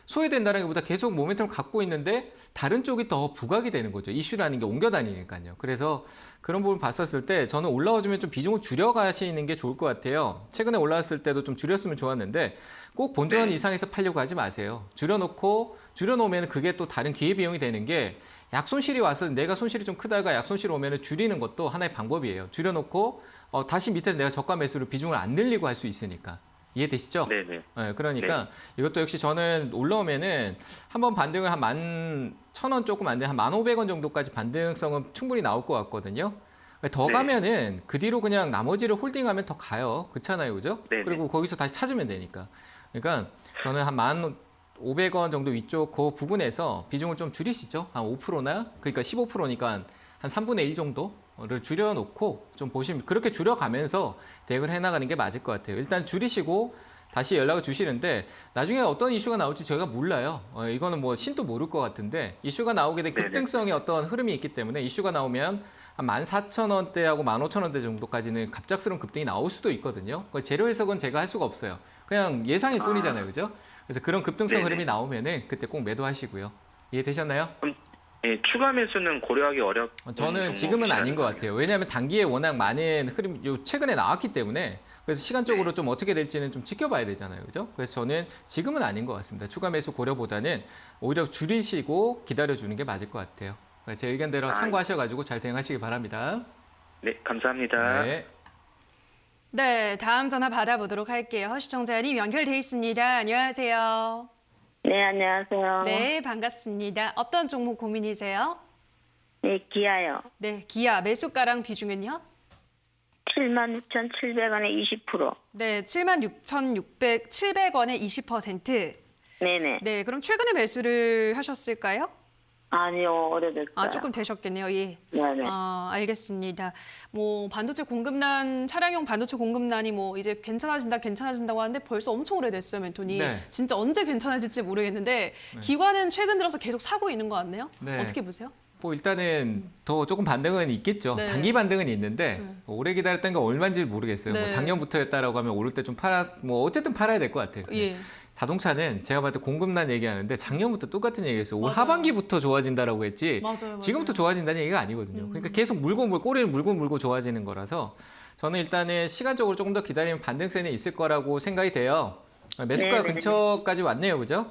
소외된다는 것보다 계속 모멘텀을 갖고 있는데 다른 쪽이 더 부각이 되는 거죠. 이슈라는 게 옮겨 다니니까요. 그래서 그런 부분 봤었을 때 저는 올라와주면 좀 비중을 줄여가시는 게 좋을 것 같아요. 최근에 올라왔을 때도 좀 줄였으면 좋았는데 꼭 본전 이상에서 팔려고 하지 마세요. 줄여놓으면 그게 또 다른 기회비용이 되는 게 약손실이 와서 내가 손실이 좀 크다가 약손실 오면 줄이는 것도 하나의 방법이에요. 줄여놓고 다시 밑에서 내가 저가 매수로 비중을 안 늘리고 할 수 있으니까. 이해되시죠? 네네. 네, 그러니까 이것도 역시 저는 올라오면은 한번 반등을 한 11,000원 조금 안 돼, 한 1,500원 정도까지 반등성은 충분히 나올 것 같거든요. 더 네. 가면은 그 뒤로 그냥 나머지를 홀딩하면 더 가요. 그렇잖아요, 그죠? 네네. 그리고 거기서 다시 찾으면 되니까. 그러니까 저는 한 1,500원 정도 위쪽 그 부분에서 비중을 좀 줄이시죠. 한 5%나, 그러니까 15%니까 한 3분의 1 정도를 줄여놓고 좀 보시면 그렇게 줄여가면서 대응을 해나가는 게 맞을 것 같아요. 일단 줄이시고 다시 연락을 주시는데 나중에 어떤 이슈가 나올지 저희가 몰라요. 이거는 뭐 신도 모를 것 같은데 이슈가 나오게 된 급등성의 어떤 흐름이 있기 때문에 이슈가 나오면 한 14,000원대하고 15,000원대 정도까지는 갑작스러운 급등이 나올 수도 있거든요. 재료 해석은 제가 할 수가 없어요. 그냥 예상일 뿐이잖아요. 그죠? 그래서 그런 급등성 네네. 흐름이 나오면은 그때 꼭 매도하시고요. 이해되셨나요? 예, 추가 매수는 고려하기 저는 지금은 아닌 것 같아요. 왜냐하면 단기에 워낙 많은 흐름, 최근에 나왔기 때문에 그래서 시간적으로 좀 어떻게 될지는 좀 지켜봐야 되잖아요. 그죠? 그래서 저는 지금은 아닌 것 같습니다. 추가 매수 고려보다는 오히려 줄이시고 기다려주는 게 맞을 것 같아요. 제 의견대로 참고하셔가지고 잘 대응하시기 바랍니다. 네, 감사합니다. 네. 네, 다음 전화 받아보도록 할게요. 시청자님 연결돼 있습니다. 안녕하세요. 네, 안녕하세요. 네, 반갑습니다. 어떤 종목 고민이세요? 네, 기아요. 네, 기아 매수가랑 비중은요? 76,700원에 20%. 네, 76,700원에 20%. 네네. 네, 그럼 최근에 매수를 하셨을까요? 아니요, 오래됐어요. 조금 되셨겠네요. 예. 네네. 알겠습니다. 뭐 반도체 공급난, 차량용 반도체 공급난이 뭐 이제 괜찮아진다고 하는데 벌써 엄청 오래됐어요, 멘토니. 네. 진짜 언제 괜찮아질지 모르겠는데 기관은 최근 들어서 계속 사고 있는 것 같네요. 네. 어떻게 보세요? 뭐 일단은 더 조금 반등은 있겠죠. 네. 단기 반등은 있는데 뭐 오래 기다렸던 게 얼마인지 모르겠어요. 네. 뭐 작년부터였다라고 하면 오를 때 좀 뭐 어쨌든 팔아야 될 것 같아요. 예. 자동차는 제가 봤을 때 공급난 얘기하는데 작년부터 똑같은 얘기했어요. 올 맞아요. 하반기부터 좋아진다라고 했지 맞아요. 지금부터 좋아진다는 얘기가 아니거든요. 그러니까 계속 꼬리를 물고 물고 좋아지는 거라서 저는 일단은 시간적으로 조금 더 기다리면 반등세는 있을 거라고 생각이 돼요. 매수가 네네. 근처까지 왔네요. 그죠?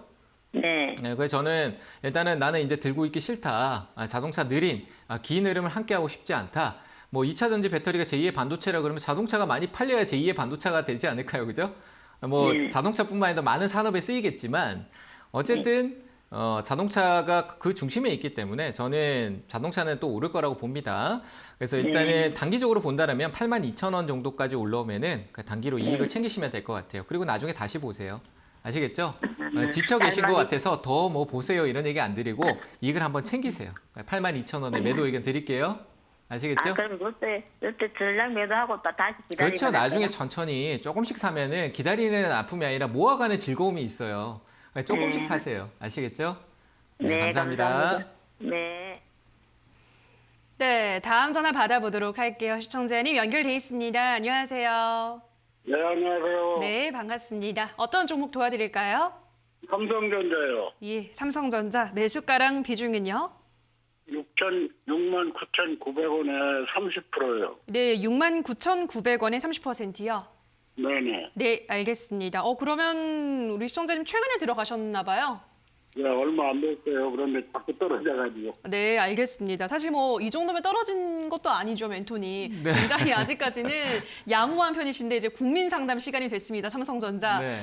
네. 네, 그래서 저는 일단은 나는 이제 들고 있기 싫다. 자동차 느린 긴 흐름을 함께 하고 싶지 않다. 뭐 2차 전지 배터리가 제2의 반도체라 그러면 자동차가 많이 팔려야 제2의 반도체가 되지 않을까요? 그죠? 뭐 네. 자동차뿐만 아니라 많은 산업에 쓰이겠지만 어쨌든 자동차가 그 중심에 있기 때문에 저는 자동차는 또 오를 거라고 봅니다. 그래서 일단은 단기적으로 본다면 82,000원 정도까지 올라오면은 단기로 이익을 챙기시면 될 것 같아요. 그리고 나중에 다시 보세요. 아시겠죠? 지쳐 계신 것 같아서 더 뭐 보세요 이런 얘기 안 드리고 이익을 한번 챙기세요. 82,000원에 매도 의견 드릴게요. 아시겠죠? 그럼 요때 전량 매도하고 또 다시 기다리면 그렇죠. 나중에 천천히 조금씩 사면은 기다리는 아픔이 아니라 모아가는 즐거움이 있어요. 조금씩 사세요. 아시겠죠? 네, 감사합니다. 네. 네, 다음 전화 받아보도록 할게요. 시청자님 연결돼 있습니다. 안녕하세요. 네, 안녕하세요. 네, 반갑습니다. 어떤 종목 도와드릴까요? 삼성전자요. 예, 삼성전자 매수가랑 비중은요? 69,900원에 30%요. 네, 69,900원에 30%요. 네네. 네, 알겠습니다. 그러면 우리 시청자님 최근에 들어가셨나 봐요. 네, 얼마 안 됐어요. 그런데 자꾸 떨어져가지고. 네, 알겠습니다. 사실 뭐 이 정도면 떨어진 것도 아니죠, 멘토니. 네. 굉장히 아직까지는 양호한 편이신데 이제 국민 상담 시간이 됐습니다, 삼성전자. 네.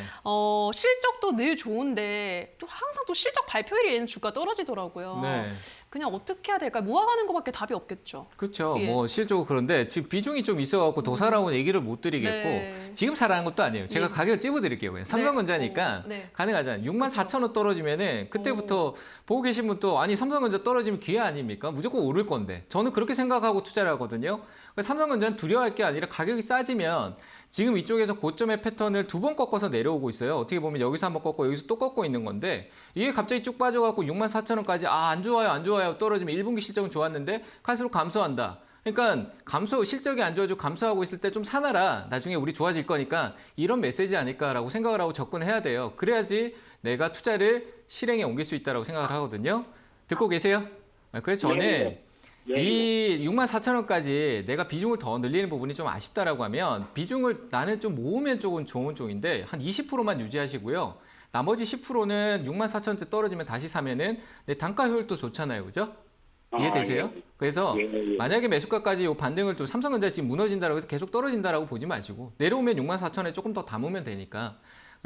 실적도 늘 좋은데 또 항상 또 실적 발표일에 얘는 주가 떨어지더라고요. 네. 그냥 어떻게 해야 될까요? 모아가는 것밖에 답이 없겠죠. 그렇죠. 예. 뭐 실적으로 그런데 지금 비중이 좀 있어갖고 더 사라고 얘기를 못 드리겠고 네. 지금 사라는 것도 아니에요. 제가 예. 가격을 찝어드릴게요. 그냥. 삼성전자니까 네. 가능하잖아요. 64,000원 떨어지면은 그때부터 보고 계신 분도 아니 삼성전자 떨어지면 기회 아닙니까? 무조건 오를 건데 저는 그렇게 생각하고 투자를 하거든요. 그래서 삼성전자는 두려워할 게 아니라 가격이 싸지면 지금 이쪽에서 고점의 패턴을 두 번 꺾어서 내려오고 있어요. 어떻게 보면 여기서 한번 꺾고 여기서 또 꺾고 있는 건데 이게 갑자기 쭉 빠져갖고 64,000원까지 안 좋아요 안 좋아요 떨어지면 1분기 실적은 좋았는데 갈수록 감소한다. 그러니까 실적이 안 좋아지고 감소하고 있을 때 좀 사놔라. 나중에 우리 좋아질 거니까 이런 메시지 아닐까라고 생각을 하고 접근해야 돼요. 그래야지 내가 투자를 실행에 옮길 수 있다고 생각을 하거든요. 듣고 계세요? 그래서 저는 이 64,000원까지 내가 비중을 더 늘리는 부분이 좀 아쉽다라고 하면 비중을 나는 좀 모으면 조금 좋은 쪽인데 한 20%만 유지하시고요. 나머지 10%는 64,000원대 떨어지면 다시 사면은 내 단가 효율도 좋잖아요. 그죠? 이해되세요? 예. 그래서 예. 만약에 매수가까지 요 반등을 좀 삼성전자 지금 무너진다고 해서 계속 떨어진다라고 보지 마시고 내려오면 64,000원에 조금 더 담으면 되니까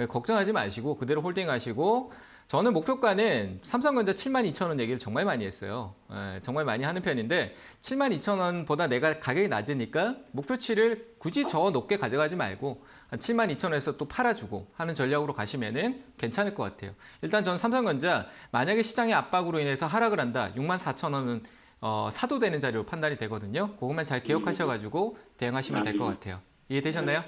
걱정하지 마시고 그대로 홀딩하시고 저는 목표가는 삼성전자 72,000원 얘기를 정말 많이 했어요. 정말 많이 하는 편인데 72,000원보다 내가 가격이 낮으니까 목표치를 굳이 저 높게 가져가지 말고 72,000원에서 또 팔아주고 하는 전략으로 가시면은 괜찮을 것 같아요. 일단 저는 삼성전자 만약에 시장의 압박으로 인해서 하락을 한다. 64,000원은 사도 되는 자리로 판단이 되거든요. 그것만 잘 기억하셔가지고 대응하시면 될 것 같아요. 이해되셨나요?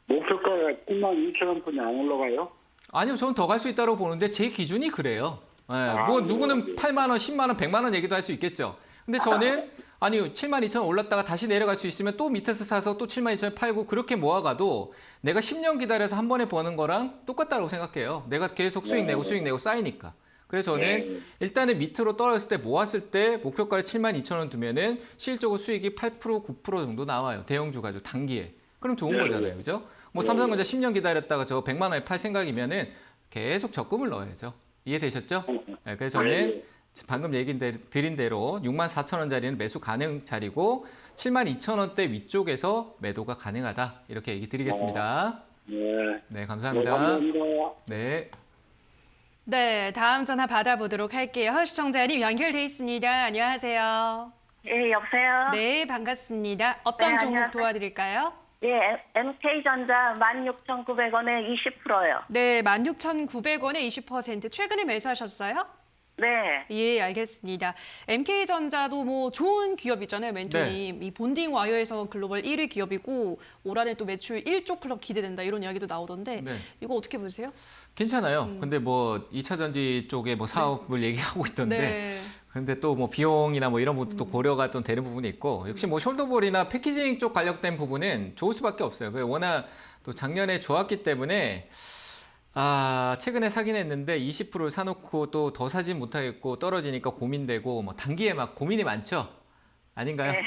목표가가 72,000원뿐이 안 올라가요? 아니요, 저는 더 갈 수 있다고 보는데 제 기준이 그래요. 뭐 누구는 8만 원, 10만 원, 100만 원 얘기도 할 수 있겠죠. 근데 저는 아니 72,000원 올랐다가 다시 내려갈 수 있으면 또 밑에서 사서 또 72,000원 팔고 그렇게 모아가도 내가 10년 기다려서 한 번에 버는 거랑 똑같다고 생각해요. 내가 계속 수익 내고 쌓이니까. 그래서 저는 일단은 밑으로 떨어졌을 때 모았을 때 목표가를 72,000원 두면은 실적으로 수익이 8%, 9% 정도 나와요. 대형주 가지고 단기에. 그럼 좋은 거잖아요. 그죠? 뭐 삼성전자 10년 기다렸다가 저 100만 원에 팔 생각이면은 계속 적금을 넣어야죠. 이해되셨죠? 네, 그래서 저는 방금 얘기 드린 대로 64,000원짜리는 매수 가능 자리고 72,000원대 위쪽에서 매도가 가능하다. 이렇게 얘기 드리겠습니다. 네. 네, 감사합니다. 감사합니다. 네. 네, 다음 전화 받아보도록 할게요. 시청자님 연결돼 있습니다. 안녕하세요. 예, 여보세요? 네, 반갑습니다. 어떤 네, 종목 안녕하세요. 도와드릴까요? 예, MK전자 16,900원에 20%요. 네, 16,900원에 20%. 최근에 매수하셨어요? 네. 예, 알겠습니다. MK전자도 뭐 좋은 기업이잖아요, 멘토님. 이 본딩 와이어에서 글로벌 1위 기업이고 올 한해 또 매출 1조 클럽 기대된다 이런 이야기도 나오던데 네. 이거 어떻게 보세요? 괜찮아요. 근데 뭐 2차 전지 쪽에 뭐 사업을 얘기하고 있던데 네. 근데 또 뭐 비용이나 뭐 이런 것도 또 고려가 좀 되는 부분이 있고 역시 뭐 숄더볼이나 패키징 쪽 관련된 부분은 좋을 수밖에 없어요. 그게 워낙 또 작년에 좋았기 때문에 최근에 사긴 했는데 20%를 사놓고 또 더 사진 못하겠고 떨어지니까 고민되고 뭐 단기에 막 고민이 많죠? 아닌가요? 네.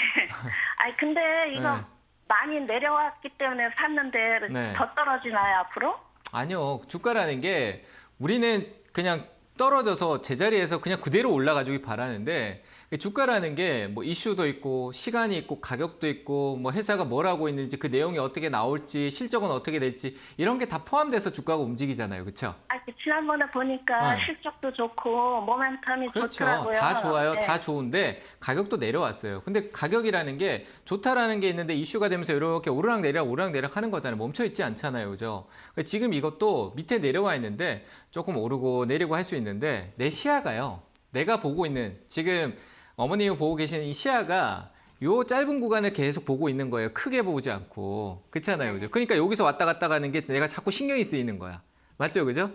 아니 근데 이거 네. 많이 내려왔기 때문에 샀는데 네. 더 떨어지나요 앞으로? 아니요. 주가라는 게 우리는 그냥 떨어져서 제자리에서 그냥 그대로 올라가주길 바라는데 주가라는 게 뭐 이슈도 있고 시간이 있고 가격도 있고 뭐 회사가 뭘 하고 있는지 그 내용이 어떻게 나올지 실적은 어떻게 될지 이런 게 다 포함돼서 주가가 움직이잖아요. 그렇죠? 지난번에 보니까 네. 실적도 좋고 모멘텀이 그렇죠. 좋더라고요. 다 좋아요. 네. 다 좋은데 가격도 내려왔어요. 근데 가격이라는 게 좋다라는 게 있는데 이슈가 되면서 이렇게 오르락내리락 하는 거잖아요. 멈춰 있지 않잖아요. 그죠? 지금 이것도 밑에 내려와 있는데 조금 오르고 내리고 할 수 있는데 내 시야가요. 내가 보고 있는 지금 어머님이 보고 계시는 이 시야가 요 짧은 구간을 계속 보고 있는 거예요. 크게 보지 않고. 그렇잖아요. 그죠? 그러니까 여기서 왔다 갔다 가는 게 내가 자꾸 신경이 쓰이는 거야. 맞죠? 그죠?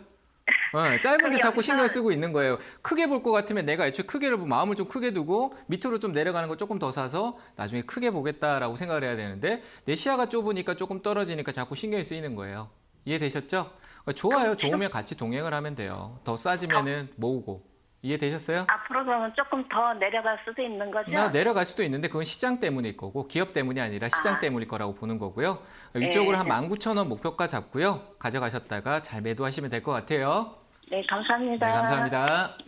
짧은데 자꾸 신경 쓰고 있는 거예요. 크게 볼 것 같으면 내가 애초에 크게를 마음을 좀 크게 두고 밑으로 좀 내려가는 거 조금 더 사서 나중에 크게 보겠다라고 생각을 해야 되는데 내 시야가 좁으니까 조금 떨어지니까 자꾸 신경이 쓰이는 거예요. 이해되셨죠? 좋아요. 좋으면 같이 동행을 하면 돼요. 더 싸지면은 모으고. 이해되셨어요? 앞으로는 조금 더 내려갈 수도 있는 거죠? 내려갈 수도 있는데 그건 시장 때문일 거고 기업 때문이 아니라 시장 때문일 거라고 보는 거고요. 위쪽으로 한 19,000원 목표가 잡고요. 가져가셨다가 잘 매도하시면 될 것 같아요. 네, 감사합니다. 네, 감사합니다.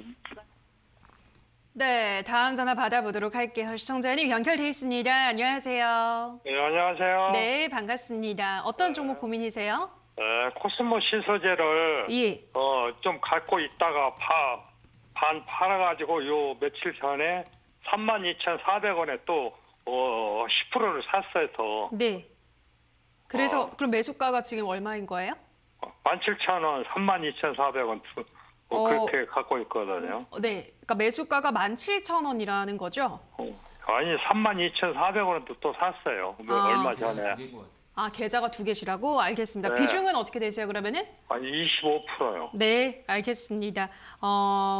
네, 다음 전화 받아보도록 할게요. 시청자님 연결돼 있습니다. 안녕하세요. 네, 안녕하세요. 네, 반갑습니다. 어떤 종목 고민이세요? 코스모 신소재를 예. 좀 갖고 있다가 반 팔아가지고 요 며칠 전에 32,400원에 또 10%를 샀어요. 더. 네. 그래서 그럼 매수가가 지금 얼마인 거예요? 17,000원, 32,400원 그렇게 갖고 있거든요. 네. 그러니까 매수가가 17,000원이라는 거죠? 아니 32,400원도 또 샀어요. 얼마 전에. 계좌가 두 개시라고? 알겠습니다. 네. 비중은 어떻게 되세요, 그러면은? 아니 25%요. 네, 알겠습니다.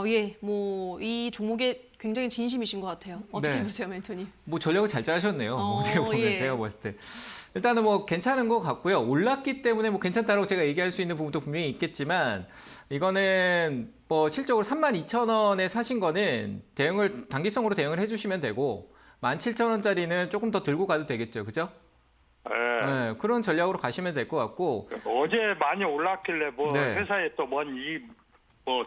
예, 뭐 이 종목에 굉장히 진심이신 것 같아요. 어떻게 네. 보세요, 멘토님? 뭐 전략을 잘 짜셨네요. 어떻게 보면 예. 제가 봤을 때. 일단은 뭐 괜찮은 것 같고요. 올랐기 때문에 뭐 괜찮다고 제가 얘기할 수 있는 부분도 분명히 있겠지만 이거는 뭐 실적으로 32,000원에 사신 거는 단기성으로 대응을 해주시면 되고 17,000원짜리는 조금 더 들고 가도 되겠죠. 그죠? 네, 그런 전략으로 가시면 될 것 같고 어제 많이 올랐길래 네. 회사에 또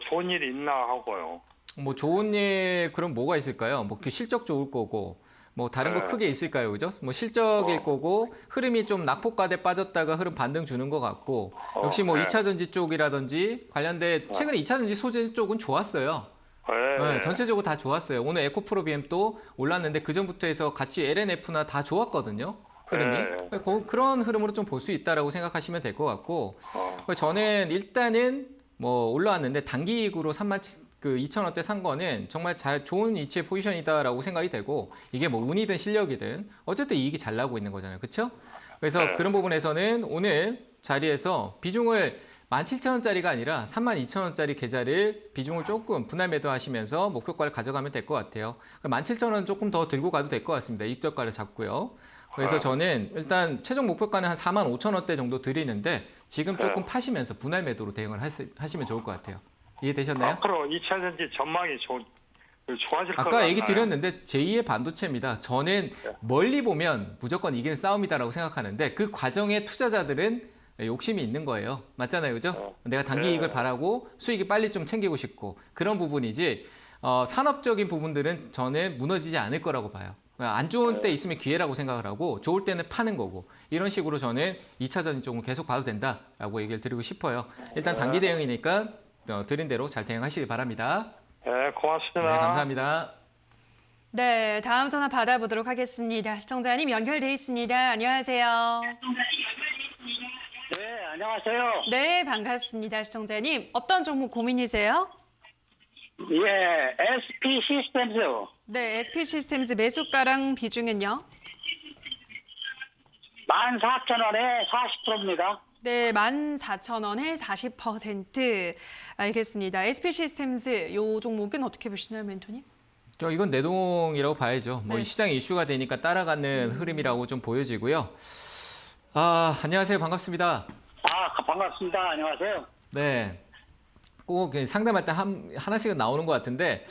좋은 일이 있나 하고요. 뭐 좋은 일 그럼 뭐가 있을까요? 뭐 그 실적 좋을 거고 뭐 다른 거 네. 크게 있을까요, 그죠? 뭐 실적일 거고 흐름이 좀 낙폭과대 빠졌다가 흐름 반등 주는 것 같고 역시 뭐 네. 2차 전지 쪽이라든지 관련된 최근에 2차 전지 소재 쪽은 좋았어요. 네, 전체적으로 다 좋았어요. 오늘 에코프로비엠도 올랐는데 그 전부터 해서 같이 LNF나 다 좋았거든요. 흐름이 그런 흐름으로 좀 볼 수 있다라고 생각하시면 될 것 같고 저는 일단은 뭐 올라왔는데 단기익으로 2,000원대 산 거는 정말 좋은 위치의 포지션이다라고 생각이 되고 이게 뭐 운이든 실력이든 어쨌든 이익이 잘 나고 있는 거잖아요. 그렇죠? 그래서 그런 부분에서는 오늘 자리에서 비중을 17,000원짜리가 아니라 32,000원짜리 계좌를 비중을 조금 분할 매도하시면서 목표가를 가져가면 될 것 같아요. 17,000원 조금 더 들고 가도 될 것 같습니다. 입저가를 잡고요. 그래서 저는 일단 최종 목표가는 한 45,000원대 정도 드리는데 지금 조금 파시면서 분할 매도로 대응을 하시면 좋을 것 같아요. 이해되셨나요? 앞으로 2차 전지 전망이 좋아질 것 같나요? 아까 얘기 드렸는데 제2의 반도체입니다. 저는 멀리 보면 무조건 이기는 싸움이다라고 생각하는데 그 과정에 투자자들은 욕심이 있는 거예요. 맞잖아요. 그죠? 내가 단기 이익을 바라고 수익이 빨리 좀 챙기고 싶고 그런 부분이지 산업적인 부분들은 저는 무너지지 않을 거라고 봐요. 안 좋은 때 있으면 기회라고 생각을 하고 좋을 때는 파는 거고 이런 식으로 저는 2차 전지 쪽은 계속 봐도 된다라고 얘기를 드리고 싶어요. 일단 단기 대응이니까 드린 대로 잘 대응하시기 바랍니다. 네, 고맙습니다. 네, 감사합니다. 네, 다음 전화 받아보도록 하겠습니다. 시청자님 연결돼 있습니다. 안녕하세요. 네, 안녕하세요. 네, 반갑습니다. 시청자님 어떤 종목 고민이세요? 예, SP 시스템즈 네, SP 시스템즈 매수가랑 비중은요? 14,000원에 40%입니다. 네, 14,000원에 40%. 알겠습니다. SP 시스템즈 요 종목은 어떻게 보시나요, 멘토님? 이건 내동이라고 봐야죠. 뭐 네. 시장이 이슈가 되니까 따라가는 흐름이라고 좀 보여지고요. 안녕하세요. 반갑습니다. 반갑습니다. 안녕하세요. 네. 꼭 상담할 때 하나씩은 나오는 것 같은데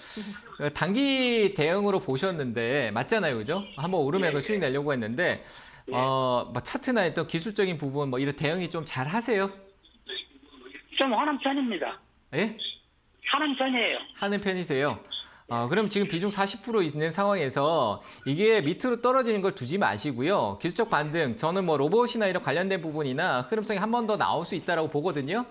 단기 대응으로 보셨는데 맞잖아요, 그죠? 한번 오르면 그 수익 내려고 했는데 뭐 차트나 어떤 기술적인 부분 뭐 이런 대응이 좀 잘 하세요? 좀 하는 편입니다. 예? 하는 편이에요. 하는 편이세요? 그럼 지금 비중 40% 있는 상황에서 이게 밑으로 떨어지는 걸 두지 마시고요. 기술적 반등, 저는 뭐 로봇이나 이런 관련된 부분이나 흐름성이 한 번 더 나올 수 있다라고 보거든요.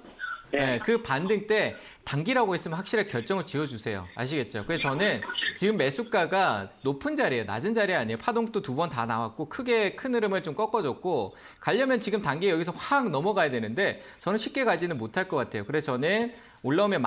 네, 그 반등 때 단기라고 했으면 확실하게 결정을 지어주세요. 아시겠죠? 그래서 저는 지금 매수가가 높은 자리예요. 낮은 자리 아니에요. 파동도 2번 다 나왔고 크게 큰 흐름을 좀 꺾어줬고 가려면 지금 단기에 여기서 확 넘어가야 되는데 저는 쉽게 가지는 못할 것 같아요. 그래서 저는 올라오면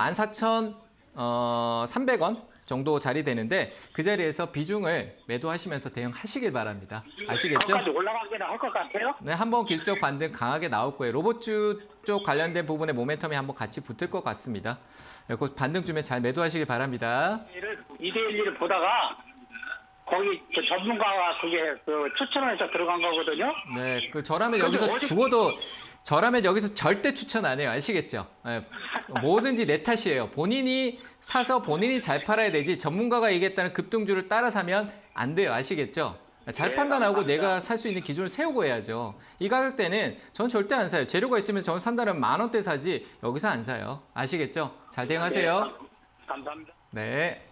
14,300원 정도 자리 되는데 그 자리에서 비중을 매도하시면서 대응하시길 바랍니다. 아시겠죠? 까지 올라가기는 할 것 같아요. 네, 한번 기술적 반등 강하게 나올 거예요. 로봇주 쪽 관련된 부분의 모멘텀이 한번 같이 붙을 것 같습니다. 그 반등쯤에 잘 매도하시길 바랍니다. 2대1을 보다가 거기 그 전문가가 그게 그 추천해서 들어간 거거든요. 네, 저라면 근데 여기서 어디- 죽어도 저라면 여기서 절대 추천 안 해요. 아시겠죠? 네, 뭐든지 내 탓이에요. 본인이 사서 본인이 잘 팔아야 되지 전문가가 얘기했다는 급등주를 따라 사면 안 돼요. 아시겠죠? 잘 판단하고 내가 살 수 있는 기준을 세우고 해야죠. 이 가격대는 전 절대 안 사요. 재료가 있으면 전 산다면 10,000원대 사지 여기서 안 사요. 아시겠죠? 잘 대응하세요. 감사합니다. 네.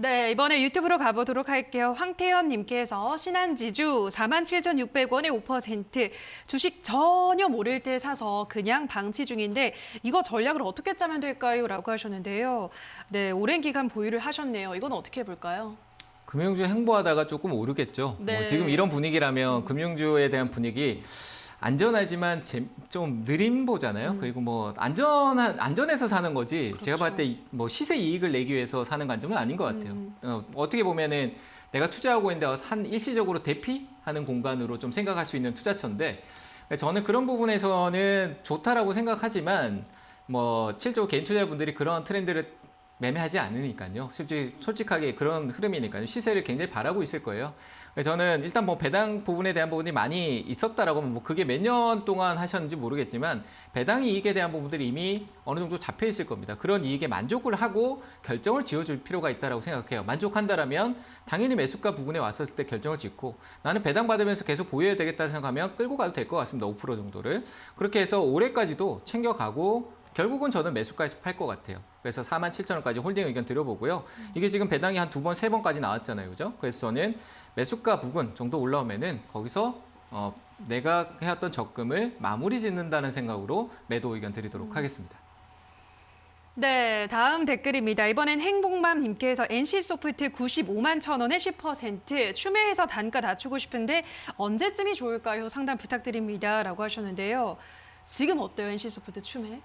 네, 이번에 유튜브로 가보도록 할게요. 황태현님께서 신한지주 47,600원에 5%, 주식 전혀 모를 때 사서 그냥 방치 중인데 이거 전략을 어떻게 짜면 될까요? 라고 하셨는데요. 네, 오랜 기간 보유를 하셨네요. 이건 어떻게 해볼까요? 금융주 행보하다가 조금 오르겠죠. 네. 뭐 지금 이런 분위기라면 금융주에 대한 분위기 안전하지만 좀 느림보잖아요. 그리고 뭐 안전해서 사는 거지. 그렇죠. 제가 봤을 때 뭐 시세 이익을 내기 위해서 사는 관점은 아닌 것 같아요. 어떻게 보면은 내가 투자하고 있는데 한 일시적으로 대피하는 공간으로 좀 생각할 수 있는 투자처인데 저는 그런 부분에서는 좋다라고 생각하지만 뭐 실제로 개인 투자자분들이 그런 트렌드를 매매하지 않으니까요. 솔직하게 그런 흐름이니까요. 시세를 굉장히 바라고 있을 거예요. 그래서 저는 일단 뭐 배당 부분에 대한 부분이 많이 있었다라고 하면 뭐 그게 몇 년 동안 하셨는지 모르겠지만 배당 이익에 대한 부분들이 이미 어느 정도 잡혀 있을 겁니다. 그런 이익에 만족을 하고 결정을 지어줄 필요가 있다라고 생각해요. 만족한다라면 당연히 매수가 부분에 왔었을 때 결정을 짓고 나는 배당 받으면서 계속 보유해야 되겠다 생각하면 끌고 가도 될 것 같습니다. 5% 정도를. 그렇게 해서 올해까지도 챙겨가고 결국은 저는 매수가에서 팔 것 같아요. 그래서 47,000원까지 홀딩 의견 드려보고요. 이게 지금 배당이 한 2번, 3번까지 나왔잖아요. 그죠? 그래서 저는 매수가 부근 정도 올라오면은 거기서 내가 해왔던 적금을 마무리 짓는다는 생각으로 매도 의견 드리도록 하겠습니다. 네, 다음 댓글입니다. 이번엔 행복맘님께서 NC소프트 95만 1,000원에 10%, 추매해서 단가 낮추고 싶은데 언제쯤이 좋을까요? 상담 부탁드립니다. 라고 하셨는데요. 지금 어때요, NC소프트 추매?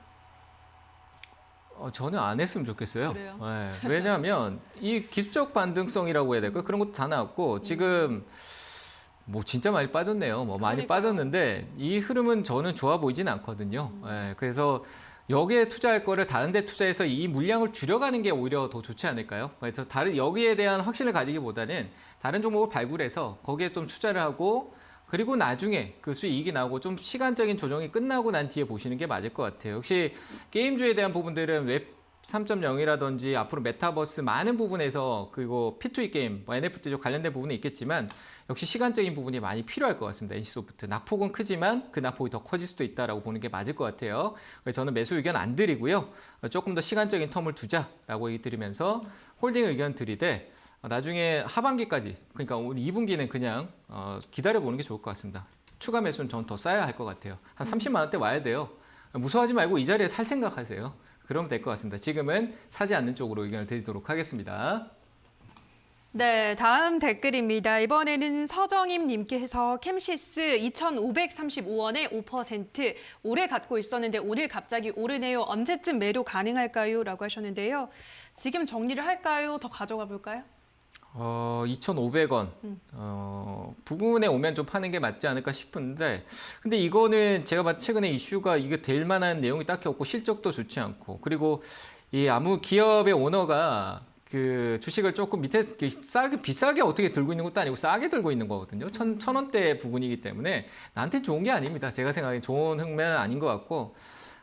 저는 안 했으면 좋겠어요. 그래요? 네, 왜냐하면 이 기술적 반등성이라고 해야 될까요? 그런 것도 다 나왔고 지금 뭐 진짜 많이 빠졌네요. 뭐 많이 그러니까요. 빠졌는데 이 흐름은 저는 좋아 보이진 않거든요. 네, 그래서 여기에 투자할 거를 다른 데 투자해서 이 물량을 줄여가는 게 오히려 더 좋지 않을까요? 그래서 여기에 대한 확신을 가지기보다는 다른 종목을 발굴해서 거기에 좀 투자를 하고 그리고 나중에 그 수익이 나오고 좀 시간적인 조정이 끝나고 난 뒤에 보시는 게 맞을 것 같아요. 역시 게임주에 대한 부분들은 웹 3.0이라든지 앞으로 메타버스 많은 부분에서 그리고 P2E 게임, 뭐 NFT 쪽 관련된 부분이 있겠지만 역시 시간적인 부분이 많이 필요할 것 같습니다. NC소프트. 낙폭은 크지만 그 낙폭이 더 커질 수도 있다라고 보는 게 맞을 것 같아요. 그래서 저는 매수 의견 안 드리고요. 조금 더 시간적인 텀을 두자라고 얘기 드리면서 홀딩 의견 드리되 나중에 하반기까지 그러니까 오늘 2분기는 그냥 기다려보는 게 좋을 것 같습니다. 추가 매수는 저는 더 쌓아야 할 것 같아요. 한 30만 원대 와야 돼요. 무서워하지 말고 이 자리에 살 생각하세요. 그러면 될 것 같습니다. 지금은 사지 않는 쪽으로 의견을 드리도록 하겠습니다. 네, 다음 댓글입니다. 이번에는 서정임님께서 캠시스 2,535원에 5%, 오래 갖고 있었는데 오늘 갑자기 오르네요. 언제쯤 매도 가능할까요? 라고 하셨는데요. 지금 정리를 할까요? 더 가져가 볼까요? 2,500원 부근에 오면 좀 파는 게 맞지 않을까 싶은데 근데 이거는 제가 봤을 때 최근에 이슈가 이게 될 만한 내용이 딱히 없고 실적도 좋지 않고 그리고 이 아무 기업의 오너가 그 주식을 조금 밑에 비싸게 어떻게 들고 있는 것도 아니고 싸게 들고 있는 거거든요. 1,000원대 부근이기 때문에 나한테 좋은 게 아닙니다. 제가 생각하기엔 좋은 흥매는 아닌 것 같고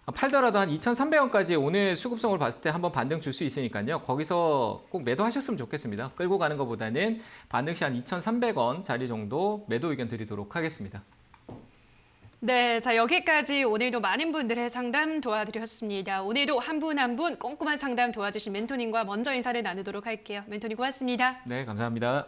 팔더라도 한 2,300원까지 오늘 수급성을 봤을 때 한번 반등 줄 수 있으니까요. 거기서 꼭 매도하셨으면 좋겠습니다. 끌고 가는 것보다는 반등 시 한 2,300원 자리 정도 매도 의견 드리도록 하겠습니다. 네, 자 여기까지 오늘도 많은 분들의 상담 도와드렸습니다. 오늘도 한 분 한 분 꼼꼼한 상담 도와주신 멘토님과 먼저 인사를 나누도록 할게요. 멘토님 고맙습니다. 네, 감사합니다.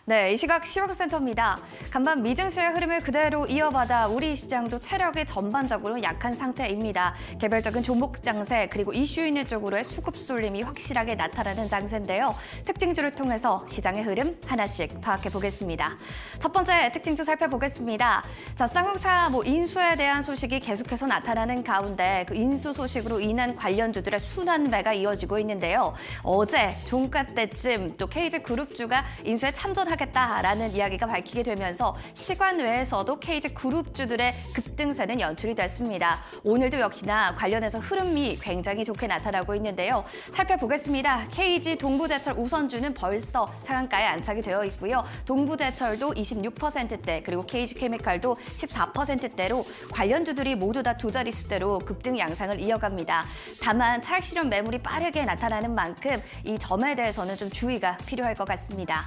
네, 이 시각 시황센터입니다. 간밤 미증시의 흐름을 그대로 이어받아 우리 시장도 체력이 전반적으로 약한 상태입니다. 개별적인 종목 장세 그리고 이슈 있는 쪽으로의 수급 쏠림이 확실하게 나타나는 장세인데요. 특징주를 통해서 시장의 흐름 하나씩 파악해 보겠습니다. 첫 번째 특징주 살펴보겠습니다. 자, 쌍용차 인수에 대한 소식이 계속해서 나타나는 가운데 그 인수 소식으로 인한 관련주들의 순환매가 이어지고 있는데요. 어제 종가 때쯤 또 KG그룹주가 인수에 참전하겠다라는 이야기가 밝히게 되면서 시간 외에서도 KG그룹주들의 급등세는 연출이 됐습니다. 오늘도 역시나 관련해서 흐름이 굉장히 좋게 나타나고 있는데요. 살펴보겠습니다. KG 동부제철 우선주는 벌써 상한가에 안착이 되어 있고요. 동부제철도 26%대 그리고 KG케미칼도 14%대로 관련주들이 모두 다 두 자릿수대로 급등 양상을 이어갑니다. 다만 차익 실현 매물이 빠르게 나타나는 만큼 이 점에 대해서는 좀 주의가 필요할 것 같습니다.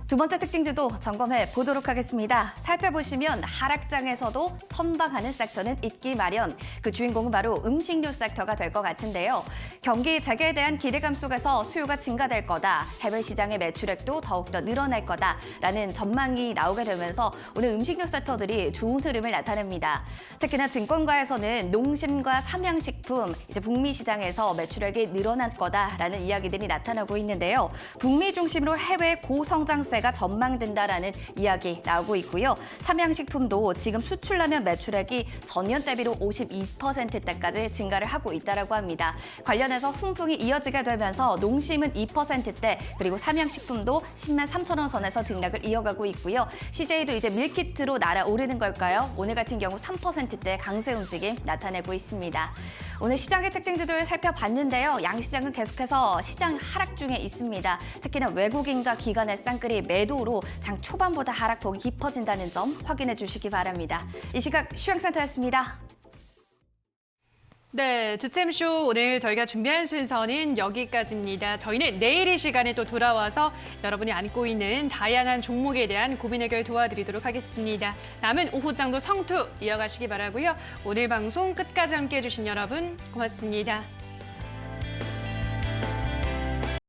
두 번째 특징주도 점검해 보도록 하겠습니다. 살펴보시면 하락장에서도 선방하는 섹터는 있기 마련. 그 주인공은 바로 음식료 섹터가 될 것 같은데요. 경기 재개에 대한 기대감 속에서 수요가 증가될 거다. 해외 시장의 매출액도 더욱더 늘어날 거다라는 전망이 나오게 되면서 오늘 음식료 섹터들이 좋은 흐름을 나타냅니다. 특히나 증권가에서는 농심과 삼양식품, 이제 북미 시장에서 매출액이 늘어날 거다라는 이야기들이 나타나고 있는데요. 북미 중심으로 해외 고성장세 가 전망된다라는 이야기 나오고 있고요. 삼양식품도 지금 수출라면 매출액이 전년 대비로 52%대까지 증가를 하고 있다라고 합니다. 관련해서 훈풍이 이어지게 되면서 농심은 2%대 그리고 삼양식품도 10만 3천 원 선에서 등락을 이어가고 있고요. CJ도 이제 밀키트로 날아오르는 걸까요? 오늘 같은 경우 3%대 강세 움직임 나타내고 있습니다. 오늘 시장의 특징들을 살펴봤는데요. 양시장은 계속해서 시장 하락 중에 있습니다. 특히나 외국인과 기관의 쌍끌이 매도로 장 초반보다 하락폭이 깊어진다는 점 확인해 주시기 바랍니다. 이 시각 시황센터였습니다. 네, 주챔쇼 오늘 저희가 준비한 순서는 여기까지입니다. 저희는 내일 이 시간에 또 돌아와서 여러분이 안고 있는 다양한 종목에 대한 고민 해결 도와드리도록 하겠습니다. 남은 오후장도 성투 이어가시기 바라고요. 오늘 방송 끝까지 함께해 주신 여러분 고맙습니다.